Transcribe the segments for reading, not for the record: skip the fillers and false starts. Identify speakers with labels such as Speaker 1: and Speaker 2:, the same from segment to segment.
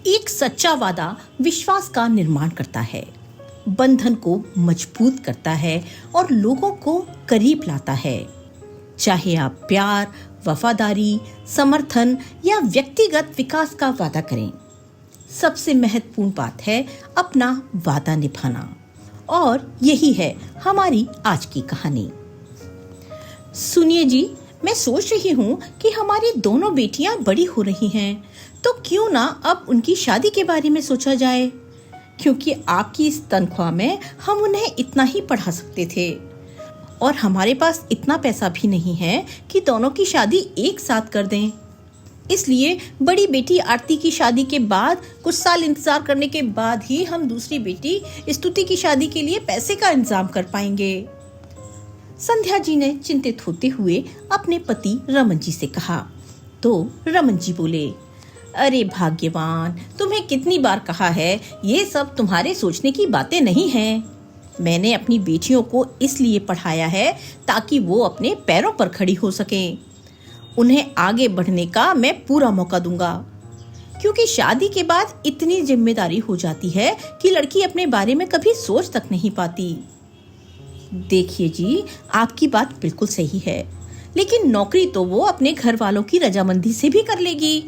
Speaker 1: एक सच्चा वादा विश्वास का निर्माण करता है, बंधन को मजबूत करता है और लोगों को करीब लाता है। चाहे आप प्यार, वफादारी, समर्थन या व्यक्तिगत विकास का वादा करें, सबसे महत्वपूर्ण बात है अपना वादा निभाना। और यही है हमारी आज की कहानी। सुनिए जी, मैं सोच रही हूँ कि हमारी दोनों बेटियां बड़ी हो रही हैं, तो क्यों ना अब उनकी शादी के बारे में सोचा जाए, क्योंकि आपकी इस तनख्वाह में हम उन्हें इतना ही पढ़ा सकते थे और हमारे पास इतना पैसा भी नहीं है कि दोनों की शादी एक साथ कर दें। इसलिए बड़ी बेटी आरती की शादी के बाद कुछ साल इंतजार करने के बाद ही हम दूसरी बेटी स्तुति की शादी के लिए पैसे का इंतजाम कर पाएंगे। संध्या जी ने चिंतित होते हुए अपने पति रमन जी से कहा। तो रमन जी बोले, अरे भाग्यवान, तुम्हें कितनी बार कहा है, ये सब तुम्हारे सोचने की बातें नहीं हैं। मैंने अपनी बेटियों को इसलिए पढ़ाया है ताकि वो अपने पैरों पर खड़ी हो सकें। उन्हें आगे बढ़ने का मैं पूरा मौका दूंगा, क्योंकि शादी के बाद इतनी जिम्मेदारी हो जाती है कि लड़की अपने बारे में कभी सोच तक नहीं पाती। देखिए जी, आपकी बात बिल्कुल सही है, लेकिन नौकरी तो वो अपने घर वालों की रजामंदी से भी कर लेगी,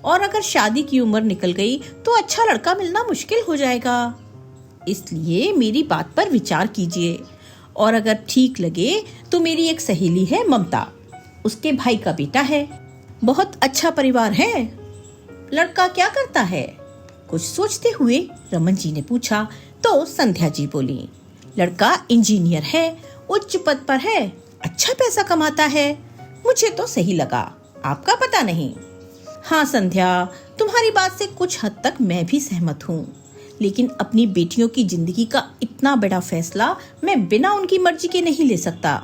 Speaker 1: और अगर शादी की उम्र निकल गई तो अच्छा लड़का मिलना मुश्किल हो जाएगा। इसलिए मेरी बात पर विचार कीजिए, और अगर ठीक लगे तो मेरी एक सहेली है ममता, उसके भाई का बेटा है, बहुत अच्छा परिवार है। लड़का क्या करता है? कुछ सोचते हुए रमन जी ने पूछा। तो संध्या जी बोली, लड़का इंजीनियर है, उच्च पद पर है, अच्छा पैसा कमाता है। मुझे तो सही लगा, आपका पता नहीं। हाँ संध्या, तुम्हारी बात से कुछ हद तक मैं भी सहमत हूँ, लेकिन अपनी बेटियों की जिंदगी का इतना बड़ा फैसला मैं बिना उनकी मर्जी के नहीं ले सकता।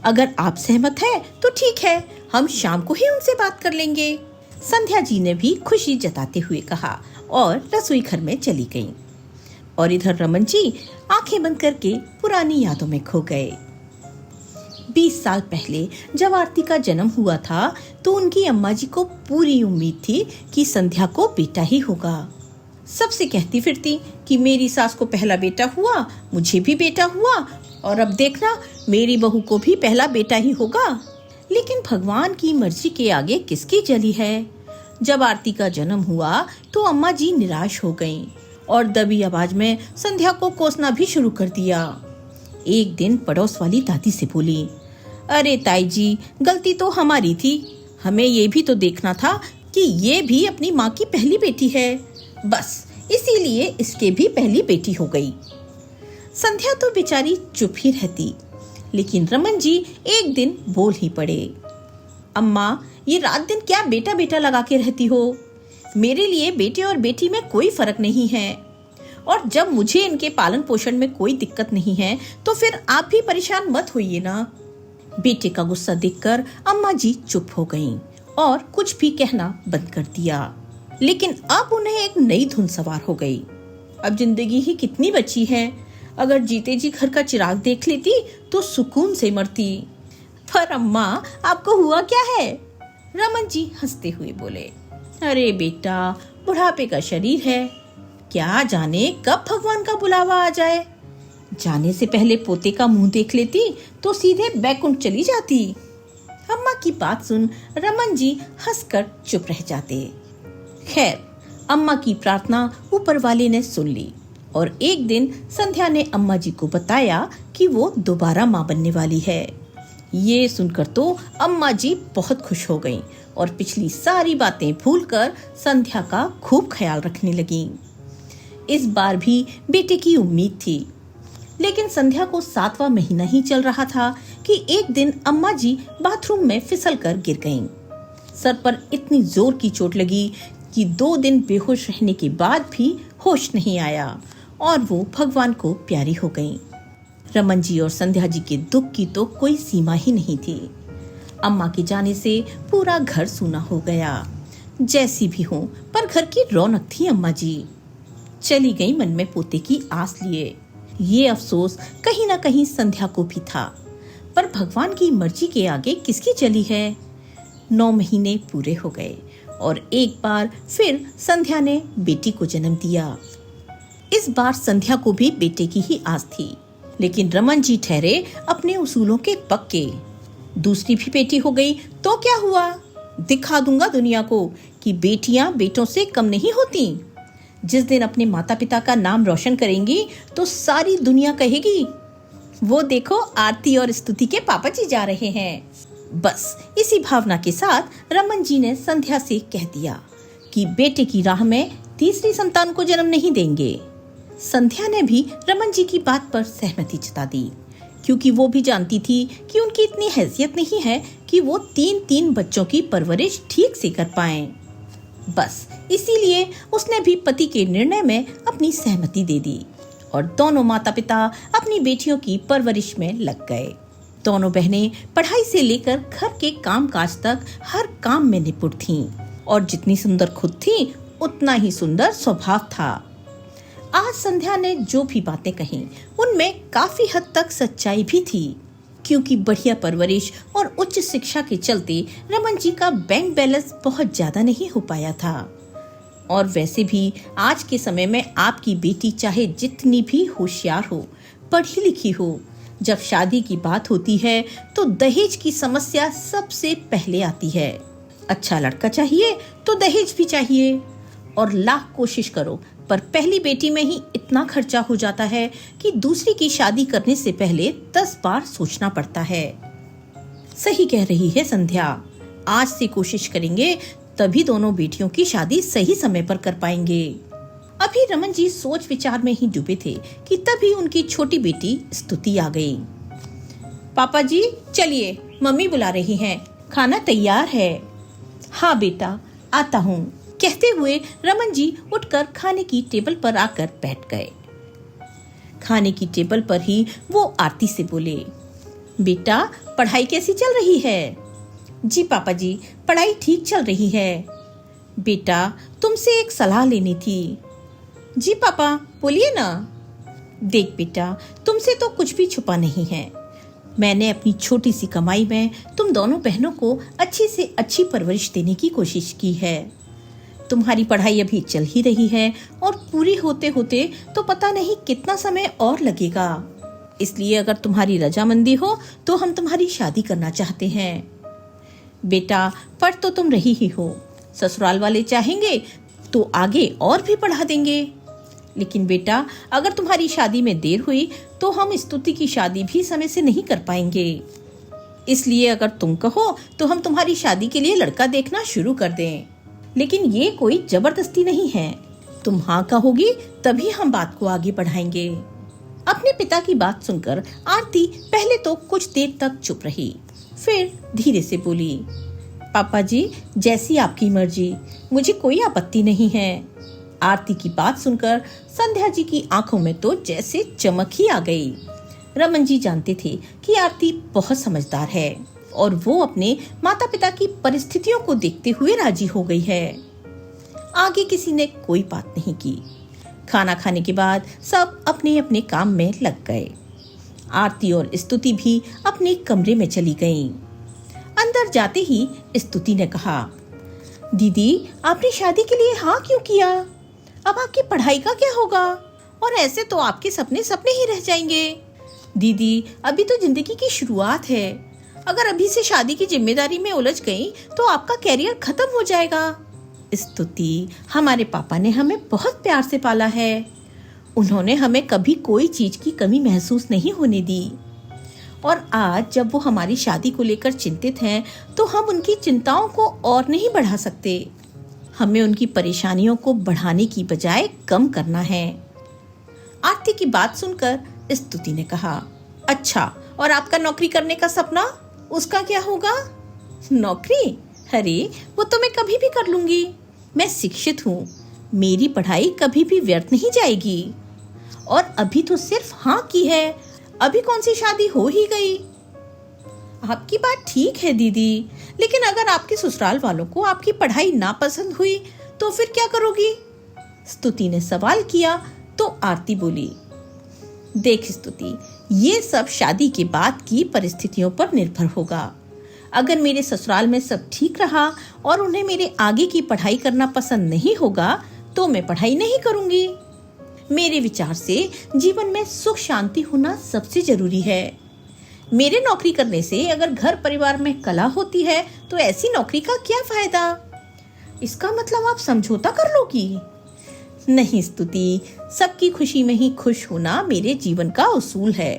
Speaker 1: अगर आप सहमत हैं तो ठीक है, हम शाम को ही उनसे बात कर लेंगे। संध्या जी ने भी खुशी जताते हुए कहा और रसोई घर में चली गईं। और इधर रमन जी आंखें बंद करके पुरानी यादों में खो गए। 20 साल पहले जब आरती का जन्म हुआ था तो उनकी अम्मा जी को पूरी उम्मीद थी कि संध्या को बेटा ही होगा। सबसे कहती फिरती कि मेरी सास को पहला बेटा हुआ, मुझे भी बेटा हुआ, और अब देखना मेरी बहू को भी पहला बेटा ही होगा। लेकिन भगवान की मर्जी के आगे किसकी जली है। जब आरती का जन्म हुआ तो अम्मा जी निराश हो गईं और दबी आवाज में संध्या को कोसना भी शुरू कर दिया। एक दिन पड़ोस वाली दादी से बोली, अरे ताई जी, गलती तो हमारी थी, हमें ये भी तो देखना था कि ये भी अपनी माँ की पहली बेटी है, बस इसीलिए इसके भी पहली बेटी हो गई। संध्या तो बेचारी चुप ही रहती, लेकिन रमन जी एक दिन बोल ही पड़े, अम्मा, ये रात दिन क्या बेटा बेटा लगा के रहती हो? मेरे लिए बेटे और बेटी में कोई फर्क नहीं है, और जब मुझे इनके पालन पोषण में कोई दिक्कत नहीं है तो फिर आप भी परेशान मत होइए ना। बेटे का गुस्सा देखकर अम्मा जी चुप हो गईं और कुछ भी कहना बंद कर दिया। लेकिन अब उन्हें एक नई धुन सवार हो गई। अब जिंदगी ही कितनी बची है, अगर जीते जी घर का चिराग देख लेती तो सुकून से मरती। पर अम्मा, आपको हुआ क्या है? रमन जी हंसते हुए बोले, अरे बेटा, बुढ़ापे का शरीर है, क्या जाने कब भगवान का बुलावा आ जाए। जाने से पहले पोते का मुंह देख लेती तो सीधे बैकुंठ चली जाती। अम्मा की बात सुन रमन जी हंसकर चुप रह जाते। खैर, अम्मा की प्रार्थना ऊपर वाले ने सुन ली और एक दिन संध्या ने अम्मा जी को बताया कि वो दोबारा माँ बनने वाली है। ये सुनकर तो अम्मा जी बहुत खुश हो गईं और पिछली सारी बातें भूलकर संध्या का खूब ख्याल रखने लगीं। इस बार भी बेटे की उम्मीद थी, लेकिन संध्या को 7वां महीना ही चल रहा था कि एक दिन अम्मा जी बाथरूम में फिसलकर गिर गईं। सर पर इतनी जोर की चोट लगी कि 2 दिन बेहोश रहने के बाद भी होश नहीं आया और वो भगवान को प्यारी हो गईं। रमन जी और संध्या जी के दुख की तो कोई सीमा ही नहीं थी। अम्मा के जाने से पूरा घर सूना हो गया। जैसी भी हो, पर घर की रौनक थी अम्मा जी। चली गई मन में पोते की आस लिए। ये अफसोस कहीं ना कहीं संध्या को भी था, पर भगवान की मर्जी के आगे किसकी चली है। 9 महीने पूरे हो गए और एक बार फिर संध्या ने बेटी को जन्म दिया। इस बार संध्या को भी बेटे की ही आस थी, लेकिन रमन जी ठहरे अपने उसूलों के पक्के। दूसरी भी बेटी हो गई तो क्या हुआ, दिखा दूंगा दुनिया को कि बेटियां बेटों से कम नहीं होती। जिस दिन अपने माता पिता का नाम रोशन करेंगी तो सारी दुनिया कहेगी, वो देखो आरती और स्तुति के पापा जी जा रहे हैं। बस इसी भावना के साथ रमन जी ने संध्या से कह दिया कि बेटे की राह में तीसरी संतान को जन्म नहीं देंगे। संध्या ने भी रमन जी की बात पर सहमति जता दी, क्योंकि वो भी जानती थी कि उनकी इतनी हैसियत नहीं है कि वो 3-3 बच्चों की परवरिश ठीक से कर पाएं। बस इसीलिए उसने भी पति के निर्णय में अपनी सहमति दे दी और दोनों माता पिता अपनी बेटियों की परवरिश में लग गए। दोनों बहनें पढ़ाई से लेकर घर के कामकाज तक हर काम में निपुण थीं और जितनी सुंदर खुद थीं, उतना ही सुंदर स्वभाव था। आज संध्या ने जो भी बातें कहीं, उनमें काफी हद तक सच्चाई भी थी, क्योंकि बढ़िया परवरिश और उच्च शिक्षा के चलते रमन जी का बैंक बैलेंस बहुत ज्यादा नहीं हो पाया था। और वैसे भी आज के समय में आपकी बेटी चाहे जितनी भी होशियार हो, पढ़ी लिखी हो, जब शादी की बात होती है तो दहेज की समस्या सबसे पहले आती है। अच्छा लड़का चाहिए तो दहेज भी चाहिए, और लाख कोशिश करो पर पहली बेटी में ही इतना खर्चा हो जाता है कि दूसरी की शादी करने से पहले 10 बार सोचना पड़ता है। सही कह रही है संध्या, आज से कोशिश करेंगे तभी दोनों बेटियों की शादी सही समय पर कर पाएंगे। अभी रमन जी सोच विचार में ही डूबे थे कि तभी उनकी छोटी बेटी स्तुति आ गई। पापा जी चलिए, मम्मी बुला रही हैं, खाना तैयार है। हाँ बेटा, आता हूँ, कहते हुए रमन जी उठकर खाने की टेबल पर आकर बैठ गए। खाने की टेबल पर ही वो आरती से बोले, बेटा पढ़ाई कैसी चल रही है? जी पापा जी, पढ़ाई ठीक चल रही है। बेटा तुमसे एक सलाह लेनी थी। जी पापा बोलिए ना। देख बेटा, तुमसे तो कुछ भी छुपा नहीं है। मैंने अपनी छोटी सी कमाई में तुम दोनों बहनों को अच्छी से अच्छी परवरिश देने की कोशिश की है। तुम्हारी पढ़ाई अभी चल ही रही है और पूरी होते होते तो पता नहीं कितना समय और लगेगा। इसलिए अगर तुम्हारी रजामंदी हो तो हम तुम्हारी शादी करना चाहते हैं। बेटा पढ़ तो तुम रही ही हो, ससुराल वाले चाहेंगे तो आगे और भी पढ़ा देंगे। लेकिन बेटा अगर तुम्हारी शादी में देर हुई तो हम स्तुति की शादी भी समय से नहीं कर पाएंगे। इसलिए अगर तुम कहो तो हम तुम्हारी शादी के लिए लड़का देखना शुरू कर दें, लेकिन ये कोई जबरदस्ती नहीं है। तुम हाँ कहोगी तभी हम बात को आगे बढ़ाएंगे। अपने पिता की बात सुनकर आरती पहले तो कुछ देर तक चुप रही, फिर धीरे से बोली, पापा जी जैसी आपकी मर्जी, मुझे कोई आपत्ति नहीं है। आरती की बात सुनकर संध्या जी की आंखों में तो जैसे चमक ही आ गई। रमन जी जानते थे कि आरती बहुत समझदार है और वो अपने माता पिता की परिस्थितियों को देखते हुए राजी हो गई है। आगे किसी ने कोई बात नहीं की। खाना खाने के बाद सब अपने अपने काम में लग गए। आरती और स्तुति भी अपने कमरे में चली गईं। अंदर जाते ही स्तुति ने कहा, दीदी आपने शादी के लिए हाँ क्यों किया? अब आपकी पढ़ाई का क्या होगा? और ऐसे तो आपके सपने सपने ही रह जाएंगे। दीदी अभी तो जिंदगी की शुरुआत है, अगर अभी से शादी की जिम्मेदारी में उलझ गई तो आपका कैरियर खत्म हो जाएगा। स्तुति, हमारे पापा ने हमें बहुत प्यार से पाला है। उन्होंने हमें कभी कोई चीज की कमी महसूस नहीं होने दी, और आज जब वो हमारी शादी को लेकर चिंतित हैं, तो हम उनकी चिंताओं को और नहीं बढ़ा सकते। हमें उनकी परेशानियों को बढ़ाने की बजाय कम करना है। आरती की बात सुनकर स्तुति ने कहा, अच्छा और आपका नौकरी करने का सपना, उसका क्या होगा? नौकरी? अरे वो तो मैं कभी भी कर लूंगी। मैं शिक्षित हूँ, मेरी पढ़ाई कभी भी व्यर्थ नहीं जाएगी। और अभी तो सिर्फ हाँ की है, अभी कौन सी शादी हो ही गई। आपकी बात ठीक है दीदी, लेकिन अगर आपके ससुराल वालों को आपकी पढ़ाई नापसंद हुई तो फिर क्या करोगी? स्तुति ने सवाल किया तो आरती बोली, देख स्तुति, ये सब शादी के बाद की परिस्थितियों पर निर्भर होगा। अगर मेरे ससुराल में सब ठीक रहा और उन्हें मेरे आगे की पढ़ाई करना पसंद नहीं होगा तो मैं पढ़ाई नहीं करूंगी। मेरे विचार से जीवन में सुख शांति होना सबसे जरूरी है। मेरे नौकरी करने से अगर घर परिवार में कलह होती है तो ऐसी नौकरी का क्या फायदा? इसका मतलब आप समझौता कर लोगी? नहीं स्तुति, सबकी खुशी में ही खुश होना मेरे जीवन का उसूल है।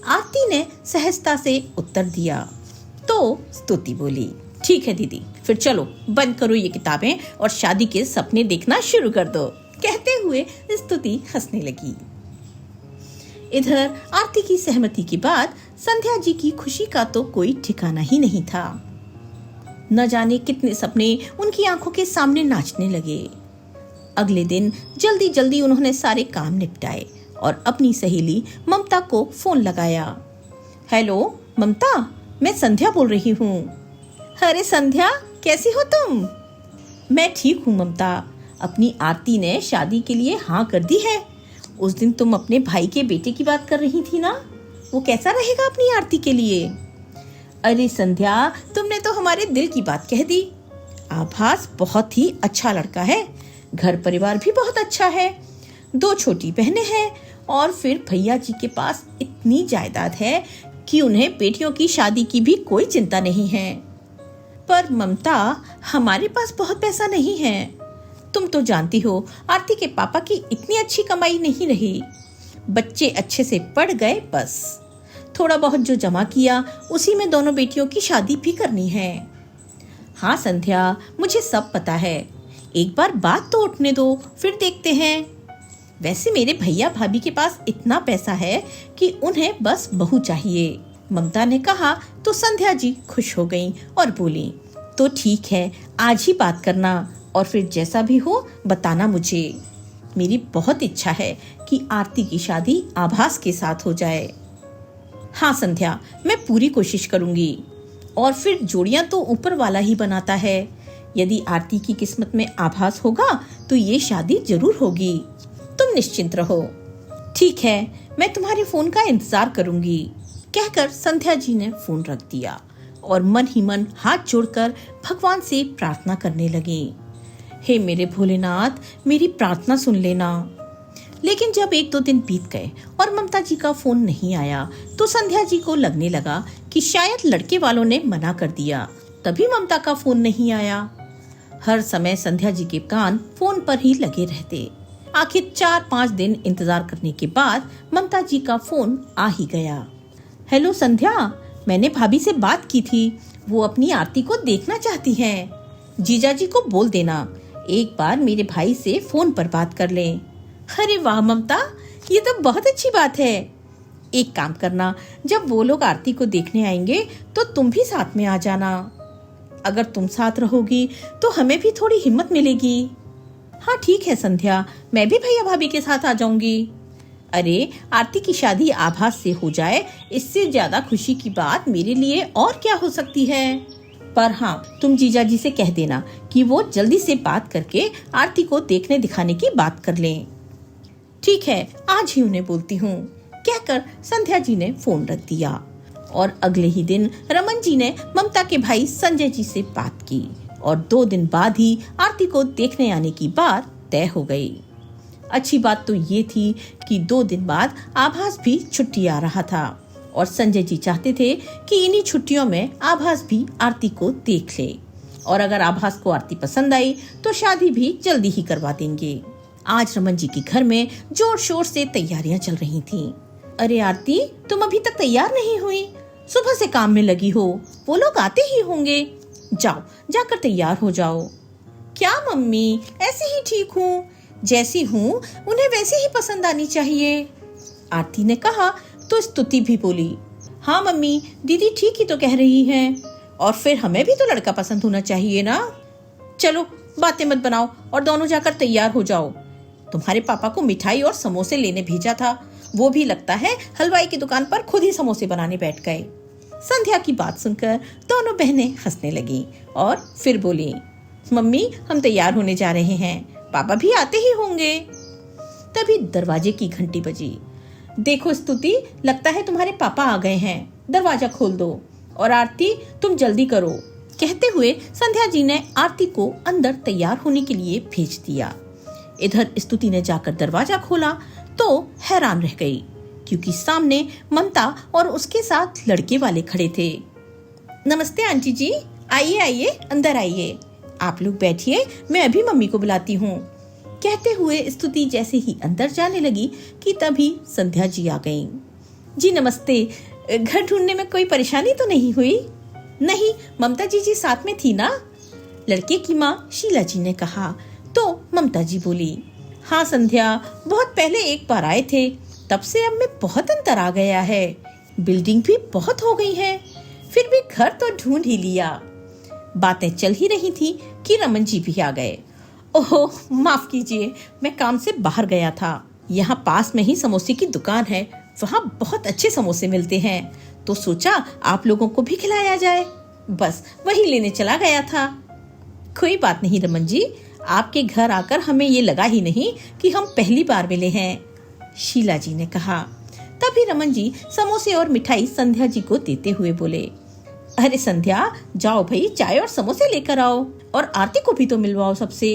Speaker 1: आरती ने सहजता से उत्तर दिया। तो स्तुति बोली, ठीक है दीदी, फिर चलो बंद करो ये किताबें और शादी के सपने देखना शुरू कर दो। कहते हुए स्तुति हंसने लगी। इधर आरती की सहमति के बाद संध्या जी की खुशी का तो कोई ठिकाना ही नहीं था। न जाने कितने सपने उनकी आंखों के सामने नाचने लगे। अगले दिन जल्दी जल्दी उन्होंने सारे काम निपटाए और अपनी सहेली ममता को फोन लगाया। हेलो ममता, मैं संध्या बोल रही हूँ। अरे संध्या, कैसी हो तुम? मैं ठीक हूँ ममता, अपनी आरती ने शादी के लिए हाँ कर दी है। उस दिन तुम अपने भाई के बेटे की बात कर रही थी ना, वो कैसा रहेगा अपनी आरती के लिए? अरे संध्या, तुमने तो हमारे दिल की बात कह दी। आभास बहुत ही अच्छा लड़का है, घर परिवार भी बहुत अच्छा है, 2 छोटी बहनें हैं और फिर भैया जी के पास इतनी जायदाद है कि उन्हें बेटियों की शादी की भी कोई चिंता नहीं है। पर ममता, हमारे पास बहुत पैसा नहीं है। तुम तो जानती हो आरती के पापा की इतनी अच्छी कमाई नहीं रही। बच्चे अच्छे से पढ़ गए, बस थोड़ा बहुत जो जमा किया उसी में दोनों बेटियों की शादी भी करनी है। हाँ संध्या, मुझे सब पता है, एक बार बात तो उठने दो, फिर देखते हैं। वैसे मेरे भैया भाभी के पास इतना पैसा है कि उन्हें बस बहू चाहिए। ममता ने कहा तो संध्या जी खुश हो गईं और बोली, तो ठीक है, आज ही बात करना और फिर जैसा भी हो बताना मुझे। मेरी बहुत इच्छा है कि आरती की शादी आभास के साथ हो जाए। हाँ संध्या, मैं पूरी कोशिश करूंगी। और फिर जोड़ियां तो ऊपर वाला ही बनाता है। यदि आरती की किस्मत में आभास होगा तो ये शादी जरूर होगी। तुम निश्चिंत रहो। ठीक है, मैं तुम्हारे फोन का इंतजार करूंगी। कहकर संध्या जी ने फोन रख दिया और मन ही मन हाथ जोड़कर भगवान से प्रार्थना करने लगी। हे मेरे भोलेनाथ, मेरी प्रार्थना सुन लेना। लेकिन जब 1-2 दिन बीत गए और ममता जी का फोन नहीं आया तो संध्या जी को लगने लगा कि शायद लड़के वालों ने मना कर दिया, तभी ममता का फोन नहीं आया। हर समय संध्या जी के कान फोन पर ही लगे रहते। आखिर 4-5 दिन इंतजार करने के बाद ममता जी का फोन आ ही गया। हेलो संध्या, मैंने भाभी से बात की थी, वो अपनी आरती को देखना चाहती हैं। जीजा जी को बोल देना एक बार मेरे भाई से फोन पर बात कर लें। अरे वाह ममता, ये तो बहुत अच्छी बात है। एक काम करना, जब वो लोग आरती को देखने आएंगे तो तुम भी साथ में आ जाना। अगर तुम साथ रहोगी तो हमें भी थोड़ी हिम्मत मिलेगी। हाँ ठीक है संध्या, मैं भी भैया भाभी के साथ आ जाऊंगी। अरे आरती की शादी आभास से हो जाए, इससे ज्यादा खुशी की बात मेरे लिए और क्या हो सकती है। पर हाँ, तुम जीजा जी से कह देना कि वो जल्दी से बात करके आरती को देखने दिखाने की बात कर लें। ठीक है, आज ही उन्हें बोलती हूँ, कहकर संध्या जी ने फोन रख दिया। और अगले ही दिन रमन जी ने ममता के भाई संजय जी से बात की और 2 दिन बाद ही आरती को देखने आने की बात तय हो गई। अच्छी बात तो ये थी कि 2 दिन बाद आभास भी छुट्टी आ रहा था और संजय जी चाहते थे कि इन्हीं छुट्टियों में आभास भी आरती को देख ले और अगर आभास को आरती पसंद आई तो शादी भी जल्दी ही करवा देंगे। आज रमन जी के घर में जोर शोर से तैयारियां चल रही थीं। अरे आरती, तुम अभी तक तैयार नहीं हुई? सुबह से काम में लगी हो, वो लोग आते ही होंगे। जाओ, जाकर तैयार हो जाओ। क्या मम्मी, ऐसे ही ठीक हूँ, जैसी हूँ उन्हें वैसे ही पसंद आनी चाहिए। आरती ने कहा तो स्तुति भी बोली, हाँ मम्मी, दीदी ठीक ही तो कह रही हैं। और फिर हमें भी तो लड़का पसंद होना चाहिए ना। चलो बातें मत बनाओ और दोनों जाकर तैयार हो जाओ। तुम्हारे पापा को मिठाई और समोसे लेने भेजा था, वो भी लगता है हलवाई की दुकान पर खुद ही समोसे बनाने बैठ गए। संध्या की बात सुनकर दोनों बहनें हंसने लगी और फिर बोली, मम्मी हम तैयार होने जा रहे हैं, पापा भी आते ही होंगे। तभी दरवाजे की घंटी बजी। देखो स्तुति, लगता है तुम्हारे पापा आ गए हैं, दरवाजा खोल दो। और आरती तुम जल्दी करो। कहते हुए संध्या जी ने आरती को अंदर तैयार होने के लिए भेज दिया। इधर स्तुति ने जाकर दरवाजा खोला तो हैरान रह गई, क्योंकि सामने ममता और उसके साथ लड़के वाले खड़े थे। नमस्ते आंटी जी, आइए आइए, अंदर आइए। आप लोग बैठिए, मैं अभी मम्मी को बुलाती हूँ। कहते हुए स्तुति जैसे ही अंदर जाने लगी कि तभी संध्या जी आ गईं। जी नमस्ते, घर ढूंढने में कोई परेशानी तो नहीं हुई? नहीं, ममता जी साथ में थी ना? लड़के की माँ शीला जी ने कहा। तो ममता जी बोली, हाँ संध्या, बहुत पहले एक बार आए थे, तब से अब में बहुत अंतर आ गया है। बिल्डिंग भी बहुत हो गई है, फिर भी घर तो ढूंढ ही लिया। बातें चल ही रही थी कि रमन जी भी आ गए। ओहो माफ कीजिए, मैं काम से बाहर गया था। यहाँ पास में ही समोसे की दुकान है, वहाँ बहुत अच्छे समोसे मिलते हैं, तो सोचा आप लोगों को भी खिलाया जाए, बस वही लेने चला गया था। कोई बात नहीं रमन जी, आपके घर आकर हमें ये लगा ही नहीं कि हम पहली बार मिले हैं, शीला जी ने कहा। तभी रमन जी समोसे और मिठाई संध्या जी को देते हुए बोले, अरे संध्या, जाओ भाई, चाय और समोसे लेकर आओ, और आरती को भी तो मिलवाओ सबसे।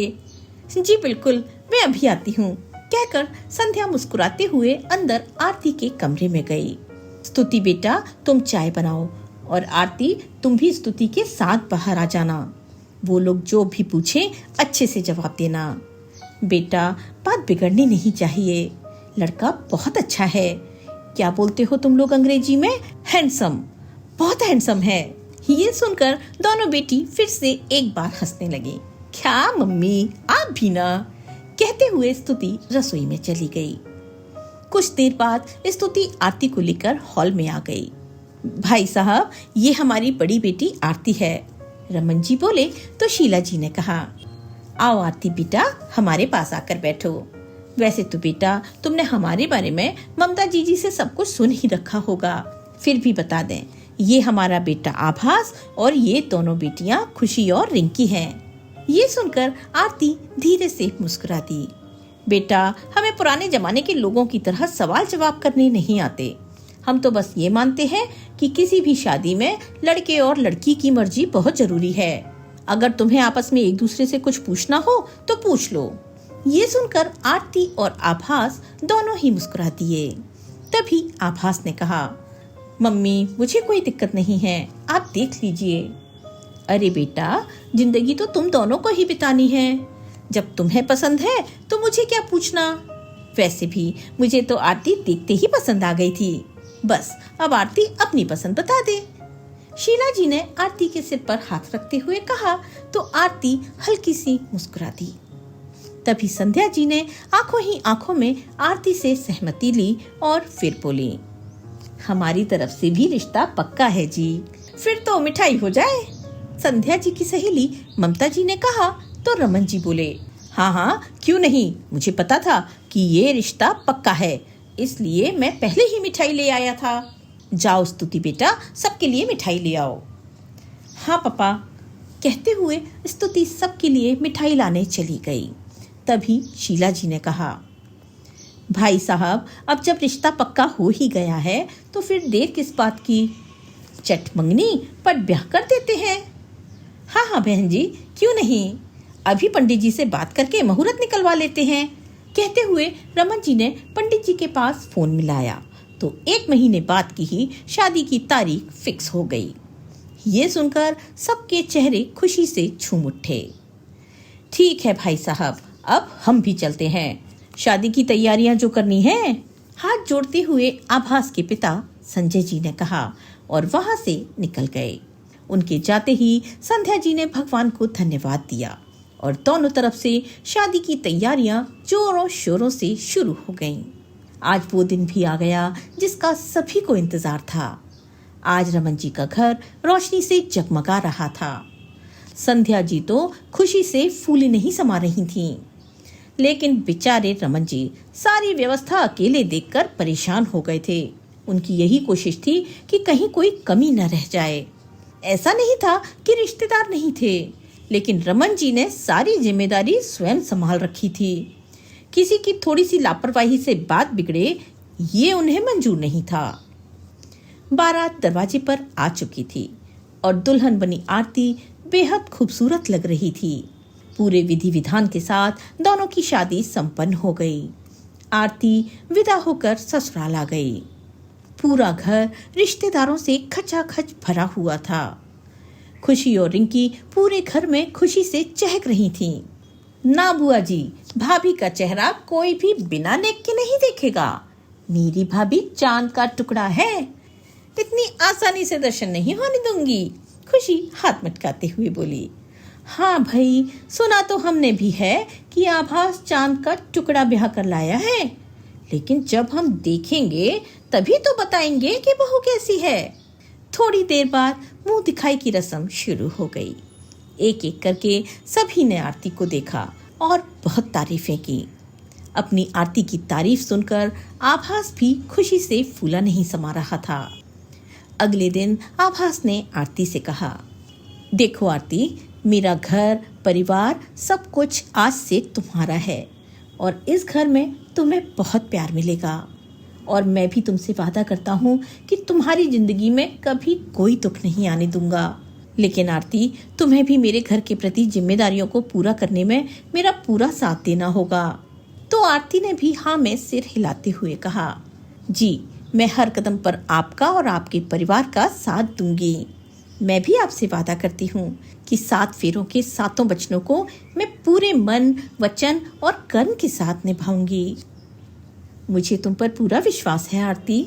Speaker 1: जी बिल्कुल, मैं अभी आती हूँ, कहकर संध्या मुस्कुराते हुए अंदर आरती के कमरे में गई। स्तुति बेटा, तुम चाय बनाओ, और आरती तुम भी स्तुति के साथ बाहर आ जाना। वो लोग जो भी पूछे अच्छे से जवाब देना। बेटा, बात बिगड़नी नहीं चाहिए, लड़का बहुत अच्छा है। क्या बोलते हो तुम लोग अंग्रेजी में? हैंडसम, बहुत हैंडसम है। ये सुनकर दोनों बेटी फिर से एक बार हंसने लगी। क्या मम्मी, आप भी ना, कहते हुए स्तुति रसोई में चली गई। कुछ देर बाद स्तुति आरती को लेकर हॉल में आ गई। भाई साहब, ये हमारी बड़ी बेटी आरती है, रमन जी बोले तो शीला जी ने कहा, आओ आरती बेटा, हमारे पास आकर बैठो। वैसे तो बेटा तुमने हमारे बारे में ममता जी से सब कुछ सुन ही रखा होगा, फिर भी बता दें, ये हमारा बेटा आभास और ये दोनों बेटियां खुशी और रिंकी हैं। ये सुनकर आरती धीरे से मुस्कुरा दी। बेटा, हमें पुराने जमाने के लोगों की तरह सवाल जवाब करने नहीं आते, हम तो बस ये मानते हैं कि किसी भी शादी में लड़के और लड़की की मर्जी बहुत जरूरी है। अगर तुम्हें आपस में एक दूसरे से कुछ पूछना हो तो पूछ लो। ये सुनकर आरती और आभास दोनों ही मुस्कुरा दिए। तभी आभास ने कहा, मम्मी मुझे कोई दिक्कत नहीं है, आप देख लीजिए। अरे बेटा, जिंदगी तो तुम दोनों को ही बितानी है, जब तुम्हें पसंद है तो मुझे क्या पूछना। वैसे भी मुझे तो आरती देखते ही पसंद आ गई थी, बस अब आरती अपनी पसंद बता दे। शीला जी ने आरती के सिर पर हाथ रखते हुए कहा तो आरती हल्की सी मुस्कुरा दी। तभी संध्या जी ने आंखों ही आंखों में आरती से सहमति ली और फिर बोली, हमारी तरफ से भी रिश्ता पक्का है जी, फिर तो मिठाई हो जाए। संध्या जी की सहेली ममता जी ने कहा तो रमन जी बोले, हाँ हाँ क्यों नहीं, मुझे पता था कि ये रिश्ता पक्का है, इसलिए मैं पहले ही मिठाई ले आया था। जाओ स्तुति बेटा, सबके लिए मिठाई ले आओ। हाँ पापा, कहते हुए स्तुति सबके लिए मिठाई लाने चली गई। तभी शीला जी ने कहा, भाई साहब, अब जब रिश्ता पक्का हो ही गया है तो फिर देर किस बात की, चट मंगनी पर ब्याह कर देते हैं। हाँ हाँ बहन जी, क्यों नहीं, अभी पंडित जी से बात करके मुहूर्त निकलवा लेते हैं। कहते हुए रमन जी ने पंडित जी के पास फोन मिलाया तो 1 महीने बाद की ही शादी की तारीख फिक्स हो गई। ये सुनकर सबके चेहरे खुशी से झूम उठे। ठीक है भाई साहब, अब हम भी चलते हैं, शादी की तैयारियां जो करनी है, हाथ जोड़ते हुए आभास के पिता संजय जी ने कहा और वहां से निकल गए। उनके जाते ही संध्या जी ने भगवान को धन्यवाद दिया और दोनों तरफ से शादी की तैयारियां जोरों शोरों से शुरू हो गईं। आज वो दिन भी आ गया जिसका सभी को इंतजार था। आज रमन जी का घर रोशनी से जगमगा रहा था। संध्या जी तो खुशी से फूली नहीं समा रही थीं, लेकिन बेचारे रमन जी सारी व्यवस्था अकेले देखकर परेशान हो गए थे। उनकी यही कोशिश थी कि कहीं कोई कमी न रह जाए। ऐसा नहीं था कि रिश्तेदार नहीं थे, लेकिन रमन जी ने सारी जिम्मेदारी स्वयं संभाल रखी थी। किसी की थोड़ी सी लापरवाही से बात बिगड़े, ये उन्हें मंजूर नहीं था। बारात दरवाजे पर आ चुकी थी और दुल्हन बनी आरती बेहद खूबसूरत लग रही थी। पूरे विधि विधान के साथ दोनों की शादी संपन्न हो गई। आरती विदा होकर ससुराल आ गई। पूरा घर रिश्तेदारों से खचाखच भरा हुआ था। खुशी और रिंकी पूरे घर में खुशी से चहक रही थीं। ना बुआ जी, भाभी का चेहरा कोई भी बिना नेक के नहीं देखेगा। मेरी भाभी चांद का टुकड़ा है, इतनी आसानी से दर्शन नहीं होने दूंगी। खुशी हाथ मटकाते हुए बोली। हाँ भाई, सुना तो हमने भी है कि आभास चांद का टुकड़ा ब्याह कर लाया है, लेकिन जब हम देखेंगे तभी तो बताएंगे कि बहू कैसी है। थोड़ी देर बाद मुंह दिखाई की रस्म शुरू हो गई। एक एक करके सभी ने आरती को देखा और बहुत तारीफें की। अपनी आरती की तारीफ सुनकर आभास भी खुशी से फूला नहीं समा रहा था। अगले दिन आभास ने आरती से कहा, देखो आरती, मेरा घर परिवार सब कुछ आज से तुम्हारा है और इस घर में तुम्हें बहुत प्यार मिलेगा और मैं भी तुमसे वादा करता हूँ कि तुम्हारी जिंदगी में कभी कोई दुख नहीं आने दूंगा। लेकिन आरती, तुम्हें भी मेरे घर के प्रति जिम्मेदारियों को पूरा करने में मेरा पूरा साथ देना होगा। तो आरती ने भी हाँ में सिर हिलाते हुए कहा, जी, मैं हर कदम पर आपका और आपके परिवार का साथ दूंगी। मैं भी आपसे वादा करती हूँ कि 7 फेरों के 7 वचनों को मैं पूरे मन, वचन और कर्म के साथ निभाऊंगी। मुझे तुम पर पूरा विश्वास है आरती,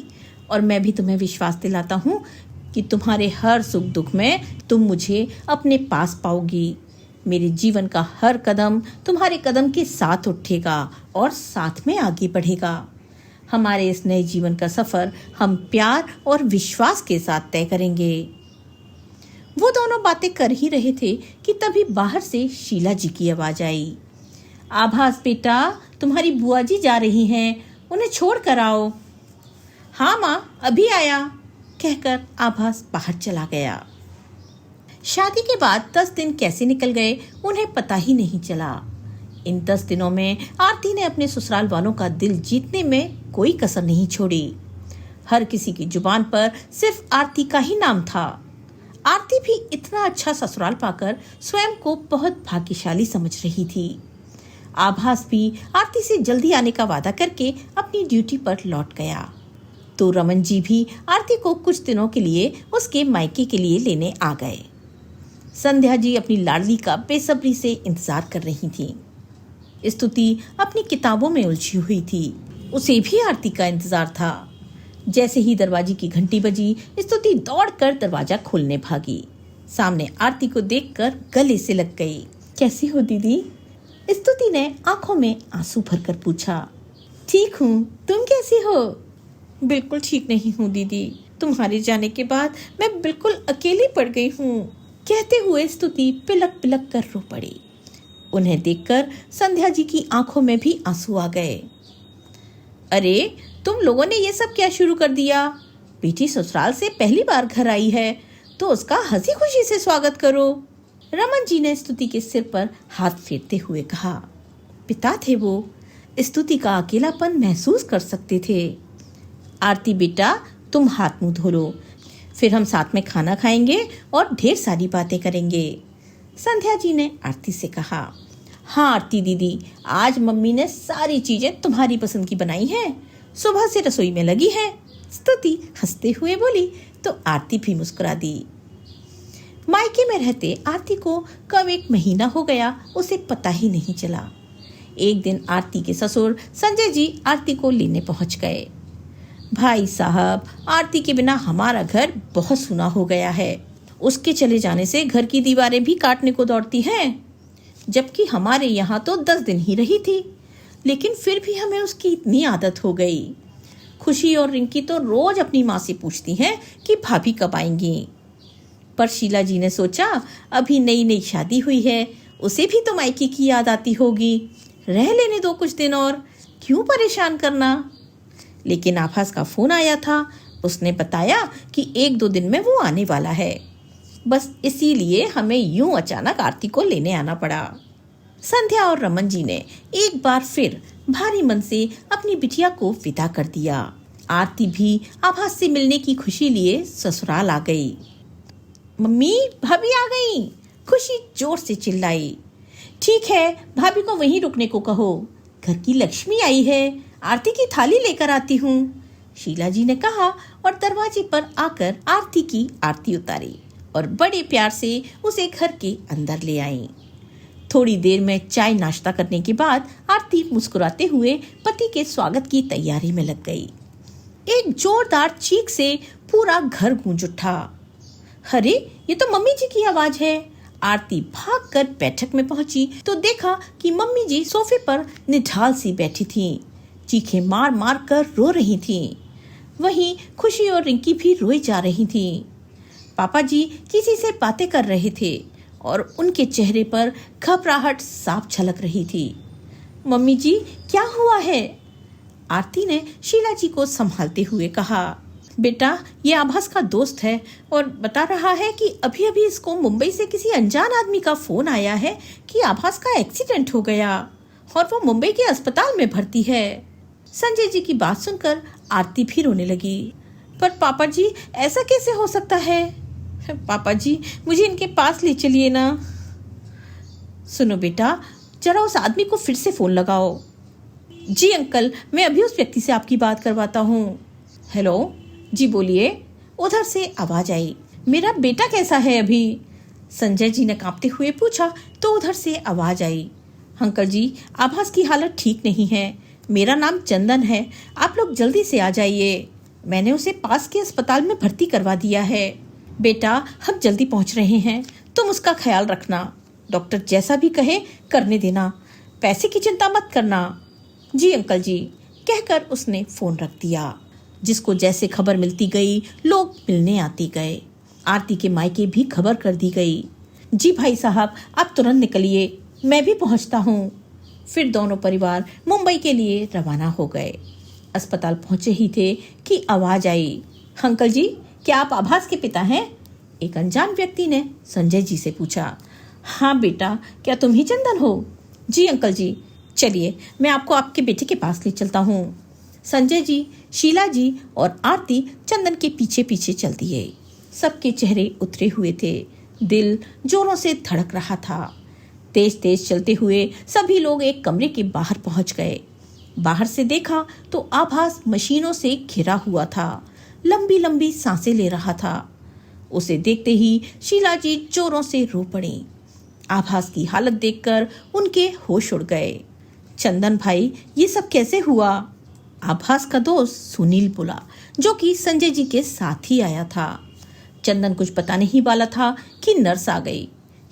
Speaker 1: और मैं भी तुम्हें विश्वास दिलाता हूँ कि तुम्हारे हर सुख दुख में तुम मुझे अपने पास पाओगी। मेरे जीवन का हर कदम तुम्हारे कदम के साथ उठेगा और साथ में आगे बढ़ेगा। हमारे इस नए जीवन का सफर हम प्यार और विश्वास के साथ तय करेंगे। वो दोनों बातें कर ही रहे थे कि तभी बाहर से शीला जी की आवाज आई। आभास बेटा, तुम्हारी बुआ जी जा रही हैं, उन्हें छोड़ कर आओ। हाँ माँ, अभी आया, कहकर आभास बाहर चला गया। शादी के बाद 10 दिन कैसे निकल गए उन्हें पता ही नहीं चला। इन 10 दिनों में आरती ने अपने ससुराल वालों का दिल जीतने में कोई कसर नहीं छोड़ी। हर किसी की जुबान पर सिर्फ आरती का ही नाम था। आरती भी इतना अच्छा ससुराल पाकर स्वयं को बहुत भाग्यशाली समझ रही थी। आभास भी आरती से जल्दी आने का वादा करके अपनी ड्यूटी पर लौट गया। तो रमन जी भी आरती को कुछ दिनों के लिए उसके मायके के लिए लेने आ गए। संध्या जी अपनी लाडली का बेसब्री से इंतजार कर रही थी। स्तुति अपनी किताबों में उलझी हुई थी, उसे भी आरती का इंतजार था। जैसे ही दरवाजे की घंटी बजी, स्तुति दौड़कर दरवाजा खोलने भागी। सामने आरती को देखकर गले से लग गई। कैसी हो दीदी? स्तुति ने आंखों में आंसू भरकर पूछा। ठीक हूँ, तुम कैसी हो? बिल्कुल ठीक नहीं हूँ दीदी, तुम्हारे जाने के बाद मैं बिल्कुल अकेली पड़ गई हूँ, कहते हुए स्तुति पिलक पिलक कर रो पड़ी। उन्हें देखकर संध्या जी की आंखों में भी आंसू आ गए। अरे, तुम लोगों ने ये सब क्या शुरू कर दिया? बेटी ससुराल से पहली बार घर आई है तो उसका हंसी खुशी से स्वागत करो। रमन जी ने स्तुति के सिर पर हाथ फेरते हुए कहा। पिता थे वो, स्तुति का अकेलापन महसूस कर सकते थे। आरती बेटा, तुम हाथ मुंह धो लो, फिर हम साथ में खाना खाएंगे और ढेर सारी बातें करेंगे। संध्या जी ने आरती से कहा। हाँ आरती दीदी, आज मम्मी ने सारी चीजें तुम्हारी पसंद की बनाई हैं, सुबह से रसोई में लगी है। स्तुति हंसते हुए बोली तो आरती भी मुस्कुरा दी। मायके में रहते आरती को कब 1 महीना हो गया उसे पता ही नहीं चला। एक दिन आरती के ससुर संजय जी आरती को लेने पहुंच गए। भाई साहब, आरती के बिना हमारा घर बहुत सूना हो गया है। उसके चले जाने से घर की दीवारें भी काटने को दौड़ती हैं, जबकि हमारे यहाँ तो 10 दिन ही रही थी, लेकिन फिर भी हमें उसकी इतनी आदत हो गई। खुशी और रिंकी तो रोज अपनी माँ से पूछती हैं कि भाभी कब आएंगी, पर शीला जी ने सोचा अभी नई नई शादी हुई है, उसे भी तो मायके की याद आती होगी, रह लेने दो कुछ दिन और, क्यों परेशान करना। लेकिन आभास का फोन आया था, उसने बताया कि 1-2 दिन में वो आने वाला है, बस इसीलिए हमें यूं अचानक आरती को लेने आना पड़ा। संध्या और रमन जी ने एक बार फिर भारी मन से अपनी बिटिया को विदा कर दिया। आरती भी आभास से मिलने की खुशी लिए ससुराल आ गई। मम्मी, भाभी आ गई, खुशी जोर से चिल्लाई। ठीक है, भाभी को वहीं रुकने को कहो, घर की लक्ष्मी आई है, आरती की थाली लेकर आती हूँ, शीला जी ने कहा और दरवाजे पर आकर आरती की आरती उतारी और बड़े प्यार से उसे घर के अंदर ले आई। थोड़ी देर में चाय नाश्ता करने के बाद आरती मुस्कुराते हुए पति के स्वागत की तैयारी में लग गई। एक जोरदार चीख से पूरा घर गूंज उठा। अरे, ये तो मम्मी जी की आवाज है। आरती भागकर बैठक में पहुंची तो देखा कि मम्मी जी सोफे पर निढाल सी बैठी थीं, चीखें मार मार कर रो रही थीं। वहीं खुशी और रिंकी भी रोई जा रही थीं। पापा जी किसी से बातें कर रहे थे और उनके चेहरे पर घबराहट साफ झलक रही थी। मम्मी जी, क्या हुआ है? आरती ने शीला जी को संभालते हुए कहा। बेटा, ये आभास का दोस्त है और बता रहा है कि अभी अभी इसको मुंबई से किसी अनजान आदमी का फोन आया है कि आभास का एक्सीडेंट हो गया और वो मुंबई के अस्पताल में भर्ती है। संजय जी की बात सुनकर आरती भी रोने लगी। पर पापा जी, ऐसा कैसे हो सकता है? पापा जी, मुझे इनके पास ले चलिए ना। सुनो बेटा, जरा उस आदमी को फिर से फोन लगाओ। जी अंकल, मैं अभी उस व्यक्ति से आपकी बात करवाता हूँ। हेलो जी, बोलिए। उधर से आवाज आई। मेरा बेटा कैसा है अभी? संजय जी ने कांपते हुए पूछा तो उधर से आवाज आई। अंकल जी, आभास की हालत ठीक नहीं है। मेरा नाम चंदन है, आप लोग जल्दी से आ जाइए। मैंने उसे पास के अस्पताल में भर्ती करवा दिया है। बेटा, हम जल्दी पहुंच रहे हैं, तुम उसका ख्याल रखना। डॉक्टर जैसा भी कहे करने देना, पैसे की चिंता मत करना। जी अंकल जी, कहकर उसने फोन रख दिया। जिसको जैसे खबर मिलती गई, लोग मिलने आते गए। आरती के मायके भी खबर कर दी गई। जी भाई साहब, आप तुरंत निकलिए, मैं भी पहुंचता हूँ। फिर दोनों परिवार मुंबई के लिए रवाना हो गए। अस्पताल पहुंचे ही थे कि आवाज आई। अंकल जी, क्या आप आभास के पिता हैं? एक अनजान व्यक्ति ने संजय जी से पूछा। हाँ बेटा, क्या तुम ही चंदन हो? जी अंकल जी, चलिए मैं आपको आपके बेटे के पास ले चलता हूँ। संजय जी, शीला जी और आरती चंदन के पीछे पीछे चल दिए। सबके चेहरे उतरे हुए थे, दिल जोरों से धड़क रहा था। तेज तेज चलते हुए सभी लोग एक कमरे के बाहर पहुंच गए। बाहर से देखा तो आभास मशीनों से घिरा हुआ था, लंबी लंबी सांसें ले रहा था। उसे देखते ही शीला जी जोरों से रो पड़ी। आभास की हालत देखकर उनके होश उड़ गए। चंदन भाई, ये सब कैसे हुआ? आभास का दोस्त सुनील बोला, जो कि संजय जी के साथ ही आया था। चंदन कुछ पता नहीं वाला था कि नर्स आ गई।